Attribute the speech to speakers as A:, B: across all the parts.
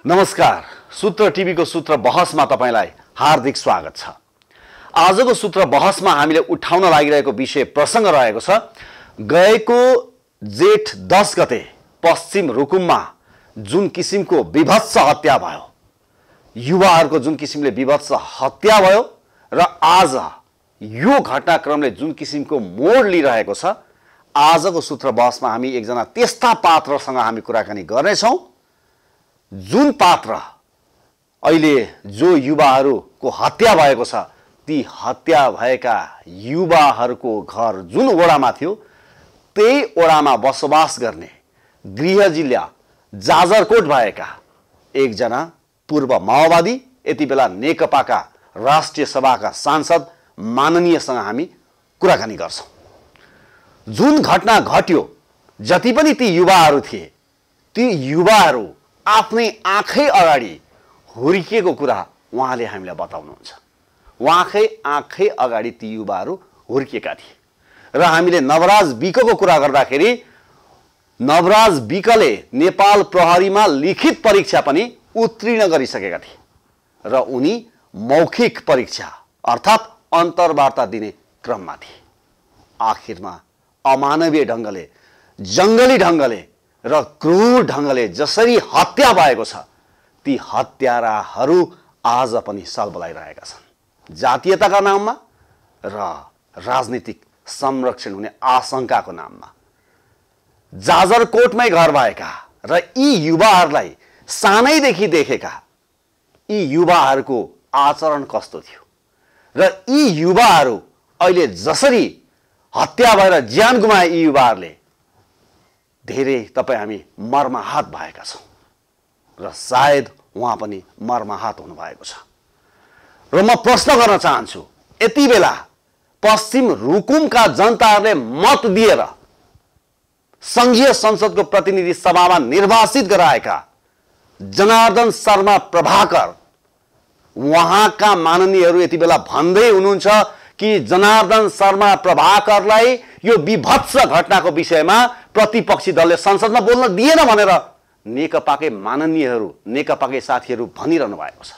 A: नमस्कार, सूत्र टिभीको सूत्र बहसमा तपाईलाई हार्दिक स्वागत छ। आजको सूत्र बहसमा हामीले उठाउन लागिरहेको विषय प्रसङ्ग रहेको छ गएको जेठ 10 गते पश्चिम रुकुममा जुन किसिमको विभत्स हत्या भयो, युवाहरूको जुन किसिमले विभत्स हत्या भयो र आज यो घटनाक्रमले जुन किसिमको मोड लिइरहेको छ, आजको सूत्र बहसमा हामी एकजना त्यस्ता पात्रसँग हामी कुराकानी गर्नेछौँ जुन पात्र अहिले जो युवाहरूको हत्या भएको छ, ती हत्या भएका युवाहरूको घर जुन ओडामा थियो त्यही ओडामा बसोबास गर्ने गृह जिल्ला जाजरकोट भएका एकजना पूर्व माओवादी, यति बेला नेकपाका राष्ट्रिय सभाका सांसद माननीयसँग हामी कुराकानी गर्छौँ। जुन घटना घट्यो, जति पनि ती युवाहरू थिए, ती युवाहरू आफ्नै आँखै अगाडि हुर्किएको कुरा उहाँले हामीलाई बताउनुहुन्छ। उहाँकै आँखै अगाडि ती युवाहरू हुर्किएका थिए र हामीले नवराज विकको कुरा गर्दाखेरि नवराज विकले नेपाल प्रहरीमा लिखित परीक्षा पनि उत्तीर्ण गरिसकेका थिए र उनी मौखिक परीक्षा अर्थात् अन्तर्वार्ता दिने क्रममा थिए। आखिरमा अमानवीय ढङ्गले, जङ्गली ढङ्गले र क्रूर ढङ्गले जसरी हत्या भएको छ, ती हत्याराहरू आज पनि सलबलाइरहेका छन्। जातीयताका नाममा र राजनीतिक संरक्षण हुने आशंकाको नाममा। जाजरकोटमै घर भएका र यी युवाहरूलाई सानैदेखि देखेका यी युवाहरूको आचरण कस्तो थियो र यी युवाहरू अहिले जसरी हत्या भएर ज्यान गुमाए, यी युवाहरूले धेरै तपाईँ हामी मर्माहत भएका छौँ र सायद उहाँ पनि मर्माहत हुनुभएको छ। र म प्रश्न गर्न चाहन्छु, यति बेला पश्चिम रुकुमका जनताहरूले मत दिएर संघीय संसदको प्रतिनिधि सभामा निर्वाचित गराएका जनार्दन शर्मा प्रभाकर, उहाँका माननीयहरू यति बेला भन्दै हुनुहुन्छ कि जनार्दन शर्मा प्रभाकरलाई यो विभत्स घटनाको विषयमा प्रतिपक्षी दलले संसदमा बोल्न दिएन भनेर नेकपाकै माननीयहरू, नेकपाकै साथीहरू भनिरहनु भएको छ।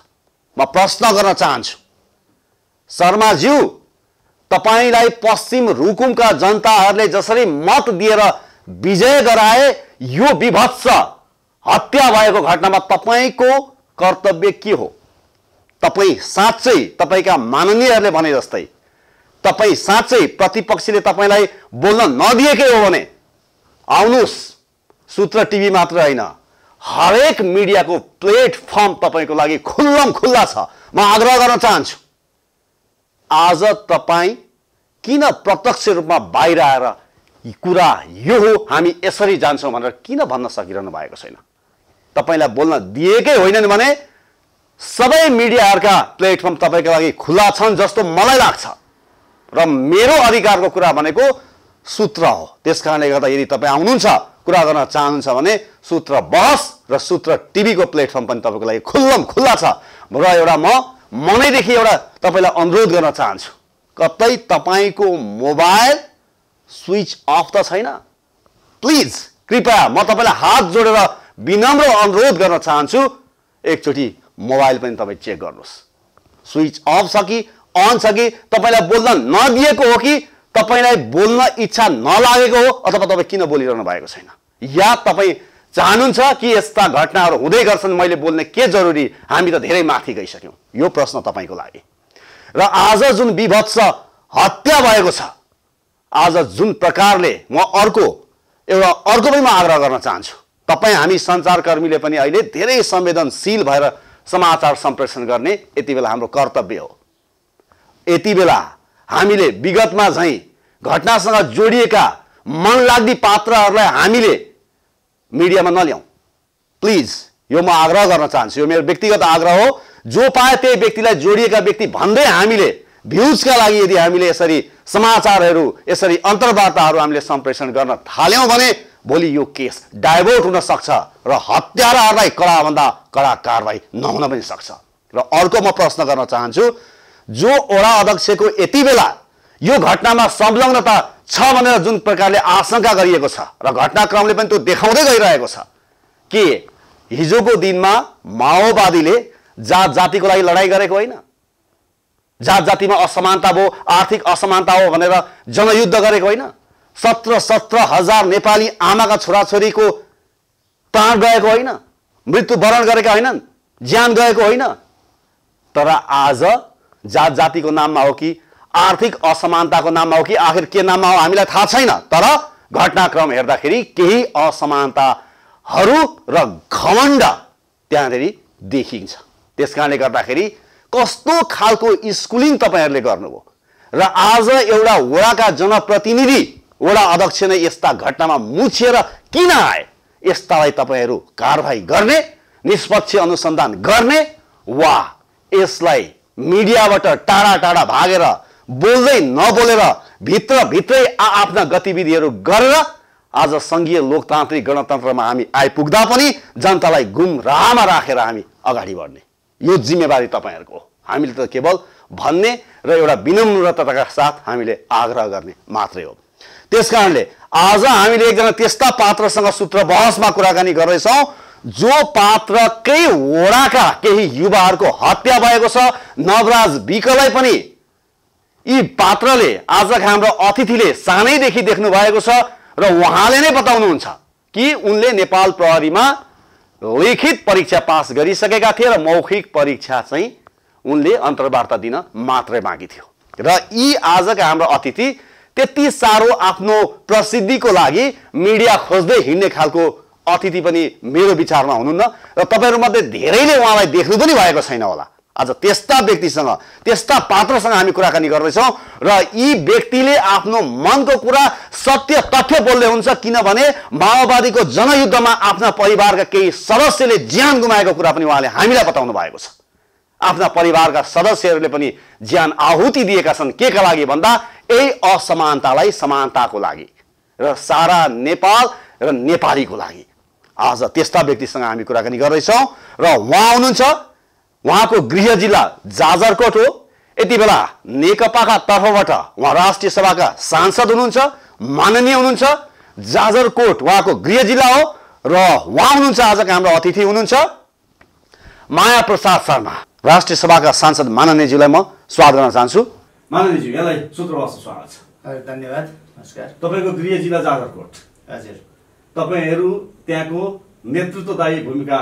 A: म प्रश्न गर्न चाहन्छु, शर्माज्यू, तपाईलाई पश्चिम रुकुमका जनताहरूले जसरी मत दिएर विजय गराए, यो विभत्स हत्या भएको घटनामा तपाईको कर्तव्य के हो? तपाईँ साँच्चै, तपाईका माननीयहरूले भने जस्तै, तपाईँ साँच्चै प्रतिपक्षीले तपाईलाई बोल्न नदिएकै हो भने आउनुहोस्, सूत्र टिभी मात्र होइन, हरेक मिडियाको प्लेटफर्म तपाईको लागि खुल्लम खुल्ला छ। म आग्रह गर्न चाहन्छु, आज तपाईँ किन प्रत्यक्ष रूपमा बाहिर आएर कुरा यो हो, हामी यसरी जान्छौँ भनेर किन भन्न सकिरहनु भएको छैन? तपाईलाई बोल्न दिएकै होइनन् भने सबै मिडियाहरूका प्लेटफर्म तपाईको लागि खुला छन् जस्तो मलाई लाग्छ र मेरो अधिकारको कुरा भनेको सूत्र हो। त्यसकारणले गर्दा यदि तपाईँ आउनुहुन्छ, कुरा गर्न चाहनुहुन्छ भने सूत्र बहस र सूत्र टिभीको प्लेटफर्म पनि तपाईँको लागि खुल्लम खुल्ला छ। र एउटा म मनैदेखि एउटा तपाईँलाई अनुरोध गर्न चाहन्छु, कतै तपाईँको मोबाइल स्विच अफ त छैन? प्लिज, कृपया म तपाईँलाई हात जोडेर विनम्र अनुरोध गर्न चाहन्छु, एकचोटि मोबाइल पनि तपाईँ चेक गर्नुहोस्, स्विच अफ छ कि अन छ कि, तपाईँलाई बोल्न नदिएको हो कि तपाईलाई बोल्न इच्छा नलागेको हो, अथवा तपाईँ किन बोलिरहनु भएको छैन, या तपाईँ चाहनुहुन्छ कि यस्ता घटनाहरू हुँदै गर्छन्, मैले बोल्ने के जरुरी, हामी त धेरै माथि गइसक्यौँ? यो प्रश्न तपाईँको लागि। र आज जुन विभत्स हत्या भएको छ, आज जुन प्रकारले म अर्को पनि म आग्रह गर्न चाहन्छु, तपाईँ हामी सञ्चारकर्मीले पनि अहिले धेरै संवेदनशील भएर समाचार सम्प्रेषण गर्ने यति बेला हाम्रो कर्तव्य हो। यति बेला हामीले विगतमा झैँ घटनासँग जोडिएका मनलाग्दी पात्रहरूलाई हामीले मिडियामा नल्याउँ। प्लिज, यो म आग्रह गर्न चाहन्छु, यो मेरो व्यक्तिगत आग्रह हो। जो पाए त्यही व्यक्तिलाई जोडिएका व्यक्ति भन्दै हामीले भ्युजका लागि यदि हामीले यसरी समाचारहरू, यसरी अन्तर्वार्ताहरू हामीले सम्प्रेषण गर्न थाल्यौँ भने भोलि यो केस डाइभर्ट हुन सक्छ र हत्याराहरूलाई कडाभन्दा कडा कारवाही नहुन पनि सक्छ। र अर्को म प्रश्न गर्न चाहन्छु, जो वडा अध्यक्षको यति बेला यो घटनामा संलग्नता छ भनेर जुन प्रकारले आशंका गरिएको छ र घटनाक्रमले पनि त्यो देखाउँदै गइरहेको छ कि हिजोको दिनमा माओवादीले जात जातिको लागि लडाई गरेको होइन, जात जातिमा असमानता भयो, आर्थिक असमानता हो भनेर जनयुद्ध गरेको होइन, 17,000 नेपाली आमाका छोराछोरीको प्राण गएको होइन, मृत्युवरण गरेका होइनन्, ज्यान गएको होइन। तर आज जात जातिको नाममा हो कि आर्थिक असमानताको नाममा हो कि आखिर के नाममा हो हामीलाई थाहा छैन, तर घटनाक्रम हेर्दाखेरि केही असमानताहरू र घमण्ड त्यहाँनेरि देखिन्छ। त्यसकारणले गर्दाखेरि कस्तो खालको स्कुलिङ तपाईहरुले गर्नुभयो र आज एउटा वडाका जनप्रतिनिधि, वडा अध्यक्ष नै यस्ता घटनामा मुछिएर किन आए, यस्तालाई तपाईहरु कारबाही गर्ने, निष्पक्ष अनुसन्धान गर्ने वा यसलाई मिडियाबाट टाढा टाढा भागेर बोल्दै नबोलेर भित्र भित्रै आफ्ना गतिविधिहरू गरेर आज संघीय लोकतान्त्रिक गणतन्त्रमा हामी आइपुग्दा पनि जनतालाई गुमराहमा राखेर हामी अगाडि बढ्ने यो जिम्मेवारी तपाईहरुको हो। हामीले त केवल भन्ने र एउटा विनम्रताका साथ हामीले आग्रह गर्ने मात्रै हो। त्यसकारणले आज हामीले एकजना त्यस्ता पात्रसँग सूत्र बहसमा कुराकानी गर्दैछौं जो पात्रकै वडाका केही युवाहरूको हत्या भएको छ। नवराज विकलाई पनि यी पात्रले आजका हाम्रो अतिथिले सानैदेखि देख्नु भएको छ र उहाँले नै बताउनुहुन्छ कि उनले नेपाल प्रहरीमा लिखित परीक्षा पास गरिसकेका थिए र मौखिक परीक्षा चाहिँ उनले अन्तर्वार्ता दिन मात्रै बाँकी थियो र यी आजका हाम्रो अतिथि त्यति सारो आफ्नो प्रसिद्धिको लागि मिडिया खोज्दै हिँड्ने खालको अतिथि पनि मेरो विचारमा हुनुहुन्न र तपाईहरुमध्ये धेरैले उहाँलाई देख्नु पनि भएको छैन होला। आज त्यस्ता व्यक्तिसँग, त्यस्ता पात्रसँग हामी कुराकानी गर्दैछौं र यी व्यक्तिले आफ्नो मनको कुरा सत्य तथ्य बोल्दै हुन्छ, किनभने माओवादीको जनयुद्धमा आफ्ना परिवारका केही सदस्यले ज्यान गुमाएको कुरा पनि उहाँले हामीलाई बताउनु भएको छ। आफ्ना परिवारका सदस्यहरूले पनि ज्यान आहुति दिएका छन् केका लागि भन्दा यही असमानतालाई समानताको लागि र सारा नेपाल र नेपालीको लागि। आज त्यस्ता व्यक्तिसँग हामी कुराकानी गर्दैछौं र उहाँ हुनुहुन्छ, उहाँको गृह जिल्ला जाजरकोट हो। यति बेला नेकपाका तर्फबाट उहाँ राष्ट्रिय सभाका सांसद हुनुहुन्छ, माननीय हुनुहुन्छ। जाजरकोट उहाँको गृह जिल्ला हो र उहाँ हुनुहुन्छ आजका हाम्रो अतिथि हुनुहुन्छ माया प्रसाद शर्मा। राष्ट्रिय सभाका सांसद माननीयज्यूलाई म स्वागत गर्न चाहन्छु।
B: माननीयज्यू, यहाँलाई सूत्रवासको स्वागत छ।
C: धन्यवाद, नमस्कार।
B: तपाईको गृह जिल्ला जाजरकोट,
C: हजुर,
B: तपाईहरु त्यहाँको नेतृत्वदायी भूमिका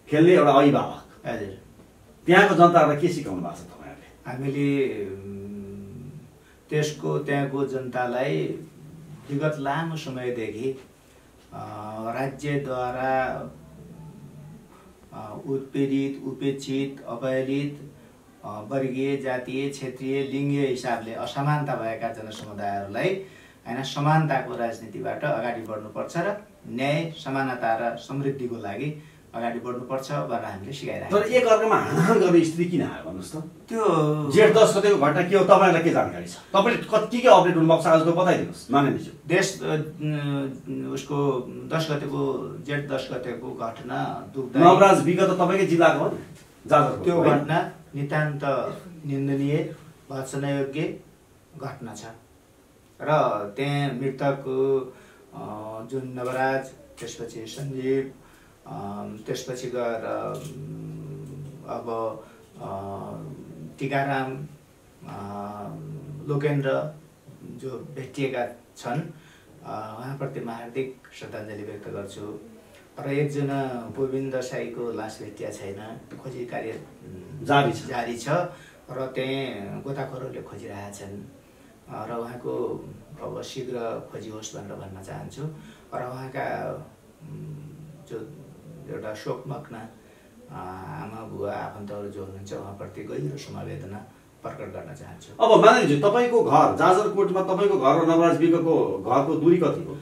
B: खेल्ने एउटा अभिभावक,
C: हजुर,
B: त्यहाँको जनतालाई के सिकाउनु भएको छ तपाईहरुले?
C: हामीले त्यहाँको जनतालाई विगत लामो समयदेखि राज्यद्वारा उत्पीडित, उपेक्षित, अवहेलित, वर्गीय, जातीय, क्षेत्रीय, लिङ्गीय हिसाबले असमानता भएका जनसमुदायहरूलाई हैन समानताको राजनीतिबाट अगाडि बढ्नुपर्छ र न्याय, समानता र समृद्धिको लागि अगाडि बढ्नुपर्छ भनेर हामीले सिकाइरहेका छौं।
B: तर एक अर्कामा हानाहान गर्ने स्थिति किन आयो भन्नुस् त?
C: त्यो
B: जेठ 10 गतेको घटना के हो, तपाईलाई के जानकारी छ? तपाईले कति के अपडेट हुनुभएको छ आजको बताइदिनुस् माननीयज्यू।
C: उसको 10 गतेको जेठ 10 गतेको घटना दुःखदायी।
B: नवराज विगत तपाईकै जिल्लाको हो जाजरकोट।
C: त्यो घटना नितान्त निन्दनीय, भर्त्सनयोग्य घटना छ र त्यहाँ मृतक जुन नवराज, त्यसपछि सञ्जीव, त्यसपछि गएर अब टिकाराम, लोकेन्द्र जो भेटिएका छन्, उहाँप्रति म हार्दिक श्रद्धाञ्जली व्यक्त गर्छु। र एकजना गोविन्द साईको लास भेटिया छैन, खोजी कार्य जारी छ र त्यहाँ गोताखोरहरूले खोजिरहेका छन् र उहाँको अब शीघ्र खोजी होस् भनेर भन्न चाहन्छु। र उहाँका जो एउटा शोकमग्न आमा बुवा आफन्तहरू जो हुनुहुन्छ उहाँप्रति गहिरो समवेदना प्रकट गर्न चाहन्छु।
B: अब माननीयज्यू, तपाईको घर जाजरकोटमा, तपाईको घर र नवराज विकको घरको दूरी कति हो?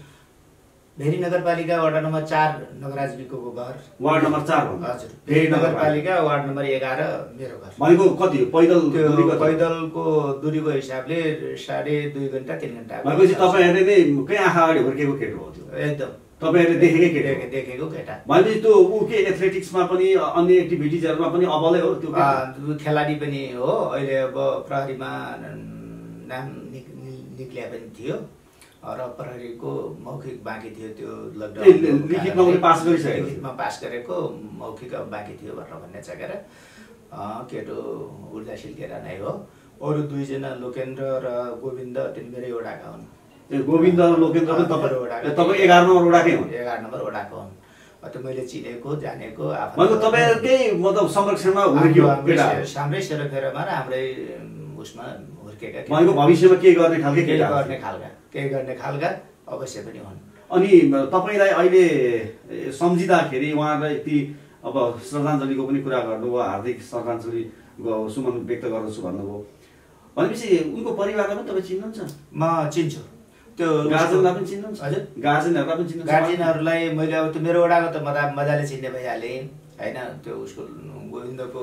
C: भेरी नगरपालिका वडा नम्बर 4 नवराज विकको घर,
B: वार्ड नम्बर 4 हो।
C: हजुर, भेरी नगरपालिका वार्ड नम्बर 11 मेरो घर।
B: भनेको कति हो पैदल दूरी?
C: पैदलको दूरीको हिसाबले 2.5 घण्टा 3 घण्टा।
B: भनेपछि तपाईहरुले नै कहाँ आँखा अगाडि हुर्केको केटो हो त्यो?
C: एकदम
B: तपाईहरुले देखेको
C: केटा।
B: भनेपछि त्यो ऊ के एथलेटिक्समा पनि अन्य एक्टिभिटिजहरुमा पनि अबलै हो त्यो?
C: खेलाडी पनि हो, अहिले अब प्रहरीमा नाम निक्लिया पनि थियो र प्रहरीको मौखिक बाँकी थियो त्यो
B: लिखितमा उनले पास गरिसकेको
C: लिखितमा पास गरेको मौखिक बाँकी थियो भनेर भन्ने चकेर केटो ऊर्जाशील केरा नै हो। अरू दुईजना लोकेन्द्र र गोविन्द तिनी मेरै वडाका हुन्।
B: गोविन्द र लोकेन्द्र पनि तपाईँ 11 नम्बर वडाकै हुन्?
C: 11 नम्बर वडाको हुन्। त्यो मैले चिनेको जानेको
B: मतलब तपाईँहरूकै मतलब संरक्षणमा हुर्कियो केटा?
C: हाम्रै सेरोफेरोमा र हाम्रै उसमा हुर्केका
B: भनेको भविष्यमा के गर्ने खालको
C: केही गर्ने खालका अवश्य पनि हुन्।
B: अनि तपाईँलाई अहिले सम्झिँदाखेरि उहाँलाई ती अब श्रद्धाञ्जलीको पनि कुरा गर्नुभयो, हार्दिक श्रद्धाञ्जलीको सुमन व्यक्त गर्दछु भन्नुभयो भनेपछि उनको परिवारलाई पनि तपाईँ चिन्नुहुन्छ?
C: म चिन्छु। त्यो
B: गार्जेनलाई पनि चिन्नुहुन्छ?
C: हजुर,
B: गार्जेनहरूलाई पनि चिन्नुहुन्छ?
C: गार्जेनहरूलाई मैले अब त्यो मेरो वडाको त मजाले चिन्ने भइहालेँ होइन। त्यो उसको गोविन्दको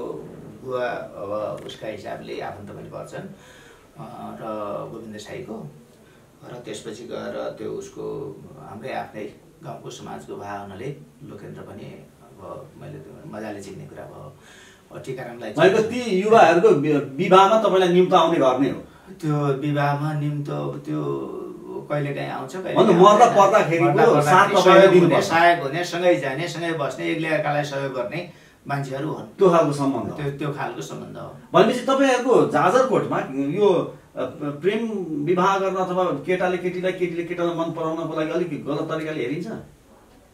C: बुवा अब उसका हिसाबले आफन्त पनि पर्छन् र गोविन्द साईको, र त्यसपछि गएर त्यो उसको हाम्रै आफ्नै गाउँको समाजको भए हुनाले लोकेन्द्र पनि अब मैले त्यो मजाले चिन्ने कुरा भयो। टिकारामलाई
B: ती युवाहरूको विवाहमा तपाईँलाई निम्तो आउने गर्ने हो?
C: त्यो विवाहमा निम्तो त्यो कहिलेकाहीँ आउँछ,
B: मर्दा पर्दाखेरिको साथ तपाईँले दिनुपर्छ,
C: सहायक हुने, सँगै जाने, सँगै बस्ने, एकले अर्कालाई सहयोग गर्ने मान्छेहरू हुन्।
B: त्यो खालको सम्बन्ध,
C: त्यो खालको सम्बन्ध हो।
B: भनेपछि तपाईँहरूको जाजरकोटमा यो प्रेम विवाह गर्न अथवा केटाले केटीलाई, केटीले केटालाई मन पराउनको लागि अलिक गलत तरिकाले हेरिन्छ?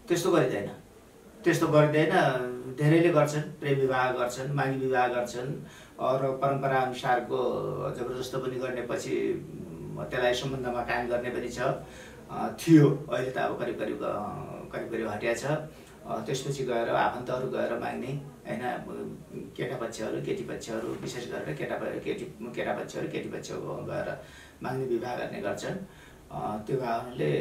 C: त्यस्तो गरिँदैन। धेरैले गर्छन्, प्रेम विवाह गर्छन्, मागी विवाह गर्छन् र परम्परा अनुसारको जबरजस्त पनि गर्ने, पछि त्यसलाई सम्बन्धमा कायम गर्ने पनि थियो। अहिले त अब करिब हटिया छ। त्यसपछि गएर आफन्तहरू गएर माग्ने होइन, केटा पक्षहरू केटी पक्षहरू, विशेष गरेर केटा पक्षहरू केटी पक्षहरू गएर माग्ने विवाह गर्ने गर्छन्। त्यो भावनाले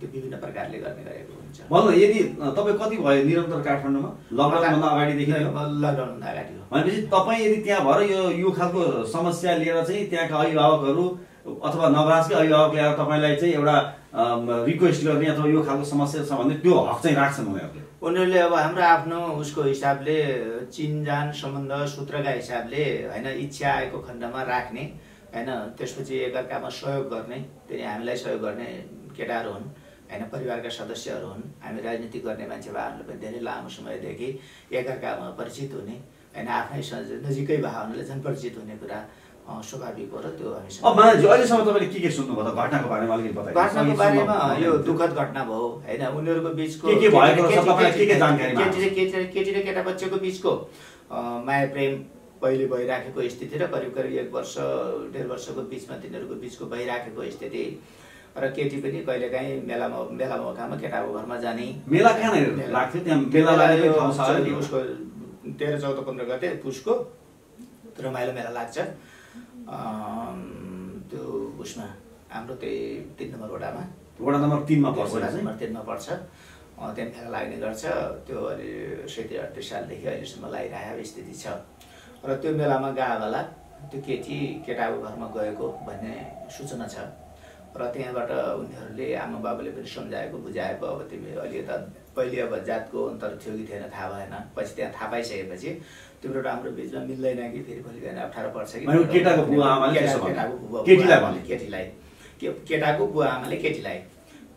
C: त्यो विभिन्न प्रकारले गर्ने गरेको हुन्छ।
B: भन्नु, यदि तपाईँ कति भयो निरन्तर काठमाडौँमा? लकडाउनभन्दा अगाडिदेखि?
C: लकडाउनभन्दा अगाडि हो।
B: भनेपछि तपाईँ यदि त्यहाँ भएर यो खालको समस्या लिएर चाहिँ त्यहाँका अभिभावकहरू अथवा नवराजकै अभिभावकले आएर तपाईँलाई चाहिँ एउटा रिक्वेस्ट गर्ने अथवा यो खालको समस्या छ भने त्यो हक चाहिँ राख्छन्
C: उनीहरूले? अब हाम्रो आफ्नो उसको हिसाबले चिनजान सम्बन्ध सूत्रका हिसाबले होइन, इच्छा आएको खण्डमा राख्ने होइन, त्यसपछि एकअर्कामा सहयोग गर्ने, त्यही हामीलाई सहयोग गर्ने केटाहरू हुन् होइन, परिवारका सदस्यहरू हुन्। हामी राजनीति गर्ने मान्छे भएहरूले पनि धेरै लामो समयदेखि एकअर्कामा परिचित हुने होइन, आफ्नै नजिकै भए हुनाले झन् परिचित हुने कुरा स्वाभाविक हो। र त्यो हामी
B: अहिलेसम्म तपाईँले के सुन्नुभयो त घटनाको बारेमा? अलिकति बताइदिनु।
C: घटनाको बारेमा यो दुःखद घटना भयो होइन, उनीहरूको बिचको
B: के भएको छ तपाईँलाई के जानकारी?
C: केटी र केटा बच्चाको बिचको माया प्रेम पहिले भइराखेको स्थिति र करिब 1 वर्ष 1.5 वर्षको बिचमा तिनीहरूको बिचको भइराखेको स्थिति र केटी पनि कहिलेकाहीँ मेला मौकामा केटाको घरमा जाने।
B: मेला कहाँ लाग्थ्यो? त्यहाँ मेला लागेको ठाउँ छ
C: उसको 13, 14, 15 गते पुसको रमाइलो मेला लाग्छ। त्यो उसमा हाम्रो त्यही 3 नम्बर वडा
B: नम्बर 3 मा पर्छ।
C: वडा नम्बर 3 मा पर्छ। त्यहाँ मेला लाग्ने गर्छ। त्यो अहिले 37-38 सालदेखि अहिलेसम्म लागिरहेको स्थिति छ। र त्यो मेलामा गए बेला त्यो केटी केटाको घरमा गएको भन्ने सूचना छ। र त्यहाँबाट उनीहरूले आमा बाबुले पनि सम्झाएको बुझाएको, अब तिमी अहिले त पहिले अब जातको अन्तर थियो कि थिएन थाहा भएन, पछि त्यहाँ थाहा पाइसकेपछि तिम्रो हाम्रो बिचमा मिल्दैन कि फेरि भोलि बिहान अप्ठ्यारो पर्छ कि
B: केटाको बुवा आमाले
C: केटाको बुवा आमाले केटीलाई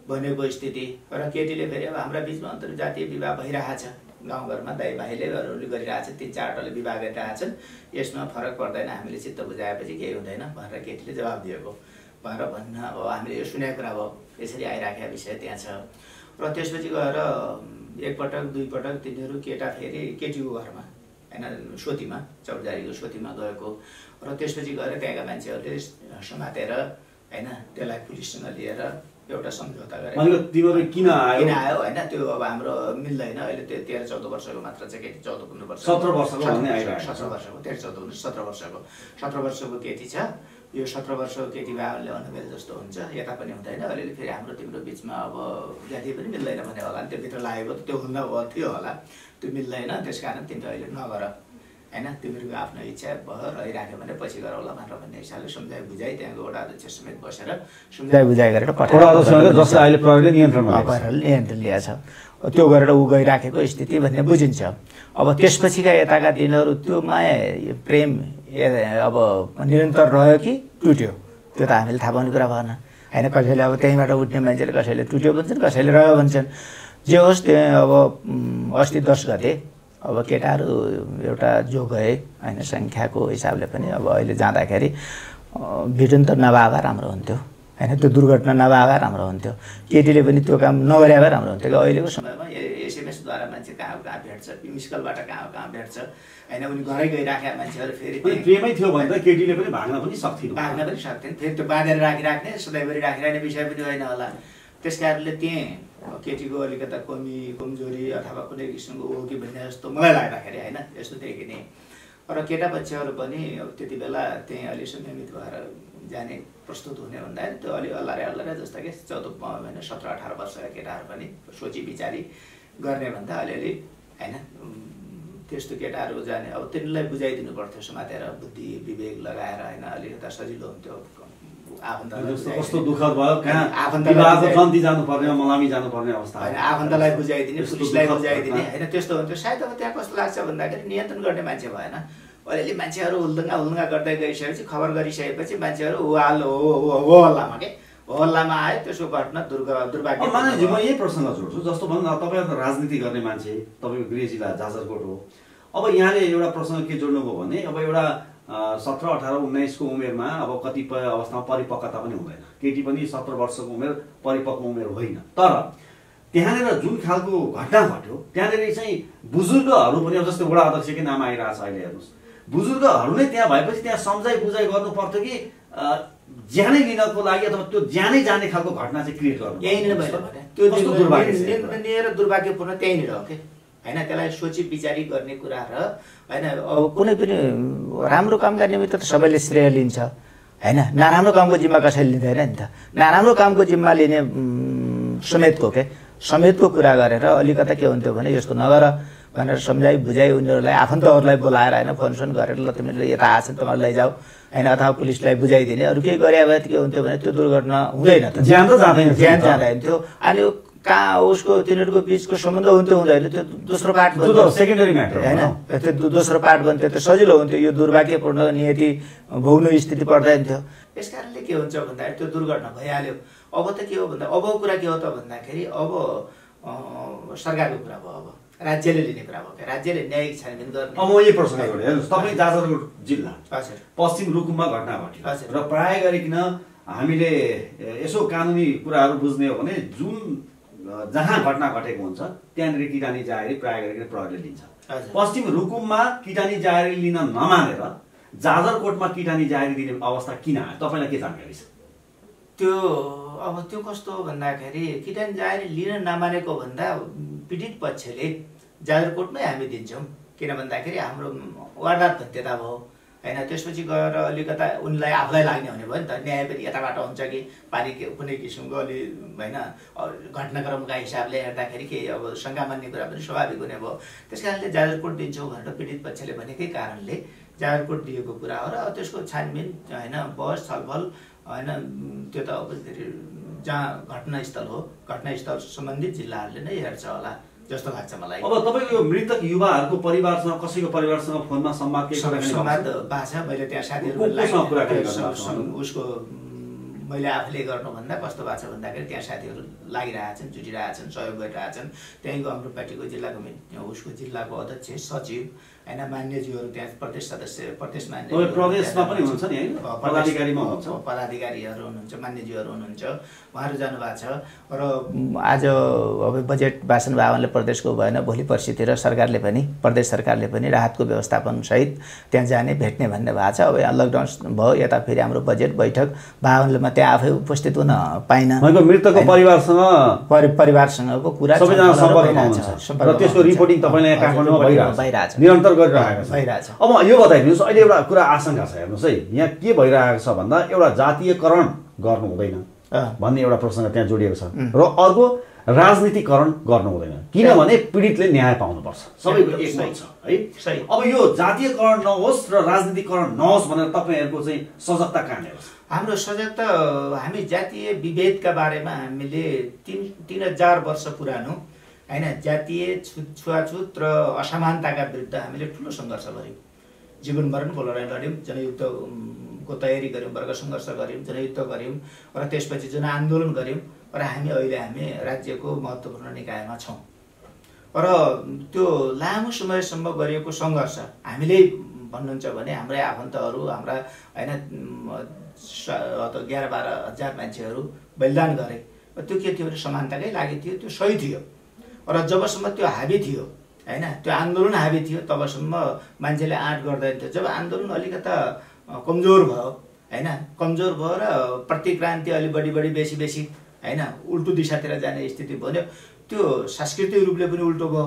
C: भनेको स्थिति। र केटीले फेरि अब हाम्रा बिचमा अन्तर्जातीय विवाह भइरहेछ, गाउँघरमा दाइ भाइले गरिरहेछ, 3-4वटाले विवाह गरिरहेछन्, यसमा फरक पर्दैन, हामीले चित्त बुझाएपछि केही हुँदैन भनेर केटीले जवाब दिएको भनेर भन्न अब हामीले यो सुनेको कुरा भयो। यसरी आइराखेको विषय त्यहाँ छ। र त्यसपछि गएर 1 पटक 2 पटक तिनीहरू केटा फेरि केटीको घरमा होइन, सोतीमा, चौरजारीको सोतीमा गएको। र त्यसपछि गएर त्यहाँका मान्छेहरूले समातेर होइन, त्यसलाई पुलिससँग लिएर एउटा सम्झौता गरे।
B: किन आयो
C: होइन, त्यो अब हाम्रो मिल्दैन। अहिले त्यो 13-14 वर्षको मात्र छ केटी, 14-15 वर्ष,
B: 17 वर्षको
C: 17 वर्षको 13-14 वर्षको 17 वर्षको केटी छ। यो 17 वर्षको केटी बाबाले अनबेल जस्तो हुन्छ, यता पनि हुँदैन। अलिअलि फेरि हाम्रो तिम्रो बिचमा अब जाति पनि मिल्दैन भने होला, त्यो भित्र लागेको त्यो हुँदा थियो होला, त्यो मिल्दैन, त्यस कारण तिमीले अहिले नगर होइन, तिमीहरूको आफ्नो इच्छा भयो रहिराख्यो भने पछि गरौँला भनेर भन्ने हिसाबले सम्झाइ बुझाइ त्यहाँको वडा अध्यक्ष समेत बसेर सम्झाइ बुझाइ गरेर नियन्त्रण लिएछ। त्यो गरेर ऊ गइराखेको स्थिति भन्ने बुझिन्छ। अब त्यसपछिका यताका दिनहरू त्यो माया प्रेम अब निरन्तर रह्यो कि टुट्यो त्यो त हामीले थाहा पाउने कुरा भएन होइन कसैले अब त्यहीँबाट उठ्ने मान्छेले कसैले टुट्यो भन्छन् कसैले रह्यो भन्छन् जे होस् त्यहाँ अब अस्ति 10 गते अब केटाहरू एउटा जो गए होइन सङ्ख्याको हिसाबले पनि अब अहिले जाँदाखेरि भिडन त नभए राम्रो हुन्थ्यो होइन त्यो दुर्घटना नभए राम्रो हुन्थ्यो केटीले पनि त्यो काम नगरे भए राम्रो हुन्थ्यो कि अहिलेको समयमा एसएमएसद्वारा मान्छे कहाँ कहाँ भेट्छ मिसकलबाट कहाँ कहाँ भेट्छ होइन उनी घरै गइराखेका मान्छेहरू फेरि
B: प्रेमै थियो भने त केटीले पनि भाग्न पनि सक्थिन्
C: फेरि त्यो बाँधेर राखिराख्ने सधैँभरि राखिराख्ने विषय पनि होइन होला त्यस कारणले त्यहाँ केटीको अलिकता कमजोरी अथवा कुनै किसिमको हो कि भन्ने जस्तो मलाई लाग्दाखेरि होइन यस्तो देखिने र केटा बच्चाहरू पनि अब त्यति बेला त्यहीँ अलि संयमित भएर जाने प्रस्तुत हुने भन्दाखेरि त्यो अलि अल्लारे जस्ता कि 17-18 वर्षका केटाहरू पनि सोची विचारी गर्ने भन्दा अलिअलि होइन त्यस्तो केटाहरू जाने अब तिनीलाई बुझाइदिनु पर्थ्यो समातेर बुद्धि विवेक लगाएर होइन अलिकता सजिलो हुन्थ्यो
B: कस्तो दुःखद भयो कहाँ आफन्तको जन्ती जानुपर्ने मलामी जानुपर्ने अवस्था
C: होइन आफन्तलाई बुझाइदिने पुलिसलाई बुझाइदिने होइन त्यस्तो हुन्थ्यो सायद अब त्यहाँ कस्तो लाग्छ भन्दाखेरि नियन्त्रण गर्ने मान्छे भएन अलिअलि मान्छेहरू हुल्दुङ्गा गर्दै गइसकेपछि खबर गरिसकेपछि मान्छेहरू हो हल्लामा के हो हल्लामा आयो त्यसको घटना दुर्भाग्य
B: मानवजी म यही प्रश्नलाई जोड्छु जस्तो भन्नु तपाईँ त राजनीति गर्ने मान्छे तपाईँको गृह जिल्ला जाजरकोट हो अब यहाँले एउटा प्रश्न के जोड्नुभयो भने अब एउटा 17, 18, 19 को उमेरमा अब कतिपय अवस्थामा परिपक्वता पनि हुँदैन केटी पनि 17 वर्षको उमेर परिपक्व उमेर होइन तर त्यहाँनिर जुन खालको घटना घट्यो त्यहाँनिर चाहिँ बुजुर्गहरू पनि अब जस्तै वडा अध्यक्षकै नाम आइरहेछ अहिले हेर्नुहोस् बुजुर्गहरू नै त्यहाँ भएपछि त्यहाँ सम्झाइ बुझाइ गर्नु पर्थ्यो कि ज्यानै लिनको लागि अथवा त्यो ज्यानै जाने खालको घटना चाहिँ क्रिएट गर्नु
C: यहीँनिर भयो त्यो लिएर दुर्भाग्यपूर्ण त्यहीँनिर हो कि होइन त्यसलाई सोची विचारी गर्ने कुरा र होइन अब कुनै पनि राम्रो कामका निमित्त त सबैले श्रेय लिन्छ होइन नराम्रो कामको जिम्मा कसैले लिँदैन नि त नराम्रो कामको जिम्मा लिने समेतको कुरा गरेर अलिकता के हुन्थ्यो भने यस्तो नगर भनेर सम्झाइ बुझाइ उनीहरूलाई आफन्तहरूलाई बोलाएर होइन फोन गरेर ल तिमीले यता आछन् तपाईँहरू लैजाऊ होइन अथवा पुलिसलाई बुझाइदिने अरू केही गरे भए के हुन्थ्यो भने त्यो दुर्घटना हुँदैन त
B: ज्यान त
C: जाँदैन थियो अनि कहाँ उसको तिनीहरूको बिचको सम्बन्ध हुन्थ्यो हुँदैन त्यो दोस्रो पार्ट
B: सेकेन्डरी म्याटर
C: होइन त्यो दोस्रो पार्ट भन्थ्यो त्यो सजिलो हुन्थ्यो यो दुर्भाग्यपूर्ण नियति भोग्नु स्थिति पर्दैन थियो यस कारणले के हुन्छ भन्दाखेरि त्यो दुर्घटना भइहाल्यो अब त के हो भन्दा अबको कुरा के हो त भन्दाखेरि अब सरकारको कुरा भयो अब राज्यले लिने कुरा भयो राज्यले न्यायिक छानबिन गर्ने
B: अब म यही प्रश्न गरेँ हेर्नुहोस् तपाईँ जाजरकोट जिल्ला
C: हजुर
B: पश्चिम रुकुममा घटना घट्यो र प्राय गरिकन हामीले यसो कानुनी कुराहरू बुझ्ने हो भने जुन जहाँ घटना घटेको हुन्छ त्यहाँनिर किटानी जाहेरी प्राय गरिकन प्रहरीले लिन्छ पश्चिम रुकुममा किटानी जाहेरी लिन नमानेर जाजरकोटमा किटानी जाहेरी दिने अवस्था किन आयो तपाईँलाई के जानकारी छ
C: त्यो कस्तो भन्दाखेरि किटानी जाहेरी लिन नमानेको भन्दा पीडित पक्षले जाजरकोटमै हामी दिन्छौँ किन भन्दाखेरि हाम्रो वारदात त्यता भयो होइन त्यसपछि गएर अलिकता उनलाई आफूलाई लाग्ने हुने भयो नि त न्याय पनि यताबाट हुन्छ कि पानी कुनै किसिमको अलि होइन घटनाक्रमका हिसाबले हेर्दाखेरि केही अब शङ्का मान्ने कुरा पनि स्वाभाविक हुने भयो त्यस कारणले जाजरकोट दिन्छौँ भनेर पीडित पक्षले भनेकै कारणले जाजरकोट दिएको कुरा हो र त्यसको छानबिन होइन बहस छलफल होइन त्यो त अब जहाँ घटनास्थल हो घटनास्थल सम्बन्धित जिल्लाहरूले नै हेर्छ होला जस्तो लाग्छ मलाई
B: अब तपाईँको यो मृतक युवाहरूको परिवारसँग कसैको परिवारसँग फोनमा संवाद
C: भएको छ मैले त्यहाँ साथीहरू उसको मैले आफूले गर्नुभन्दा कस्तो भएको छ भन्दाखेरि त्यहाँ साथीहरू लागिरहेछन् जुटिरहेछन् सहयोग गरिरहेछन् त्यहीँको हाम्रो पार्टीको जिल्ला कमिटी उसको जिल्लाको अध्यक्ष सचिव होइन मान्यज्यूहरू त्यहाँ प्रदेश सदस्य प्रदेश मान्य
B: प्रदेशमा पनि हुन्छ नि
C: पदाधिकारीहरू हुनुहुन्छ मान्यज्यूहरू हुनुहुन्छ उहाँहरू जानुभएको छ र आज अब बजेट भाषण भवनले प्रदेशको भएन भोलि पर्सितिर सरकारले पनि प्रदेश सरकारले पनि राहतको व्यवस्थापन सहित त्यहाँ जाने भेट्ने भन्ने भएको छ अब यहाँ लकडाउन भयो यता फेरि हाम्रो बजेट बैठक भवनमा त्यहाँ आफै उपस्थित हुन पाइन
B: मृतकको
C: परिवारसँगको कुरा
B: त्यसको रिपोर्टिङ तपाईँले काठमाडौँमा भइरहेछ निरन्तर भइरहेछ अब यो बताइदिनुहोस् अहिले एउटा कुरा आशंका छ हेर्नुहोस् है यहाँ के भइरहेको छ भन्दा एउटा जातीयकरण गर्नु हुँदैन भन्ने एउटा प्रसङ्ग त्यहाँ जोडिएको छ र अर्को राजनीतिकरण गर्नु हुँदैन किनभने पीडितले न्याय पाउनुपर्छ सबैको एकमत छ है अब यो जातीयकरण नहोस् र राजनीतिकरण नहोस् भनेर तपाईँहरूको चाहिँ सजगता कहाँले होस्
C: हाम्रो सजगता हामी जातीय विभेदका बारेमा हामीले 3000 वर्ष पुरानो होइन जातीय छुवाछुत र असमानताका विरुद्ध हामीले ठुलो सङ्घर्ष गऱ्यौँ जीवन मरणको लडाइँ लड्यौँ जनयुद्ध को तयारी गऱ्यौँ, वर्ग सङ्घर्ष गऱ्यौँ, जनयुद्ध गऱ्यौँ र त्यसपछि जनआन्दोलन गऱ्यौँ र हामी राज्यको महत्त्वपूर्ण निकायमा छौँ। र त्यो लामो समयसम्म गरिएको सङ्घर्ष हामीले भन्नुहुन्छ भने हाम्रै आफन्तहरू, हाम्रा होइन 11-12 हजार मान्छेहरू बलिदान गरे। त्यो के थियो भने समानताकै लागि थियो, त्यो सही थियो। र जबसम्म त्यो हाबी थियो होइन, त्यो आन्दोलन हाबी थियो, तबसम्म मान्छेले आँट गर्दैन थियो। जब आन्दोलन अलिकता कमजोर भयो होइन, कमजोर भयो र प्रतिक्रान्ति अलि बढी बेसी होइन उल्टो दिशातिर जाने स्थिति बन्यो। त्यो सांस्कृतिक रूपले पनि उल्टो भयो,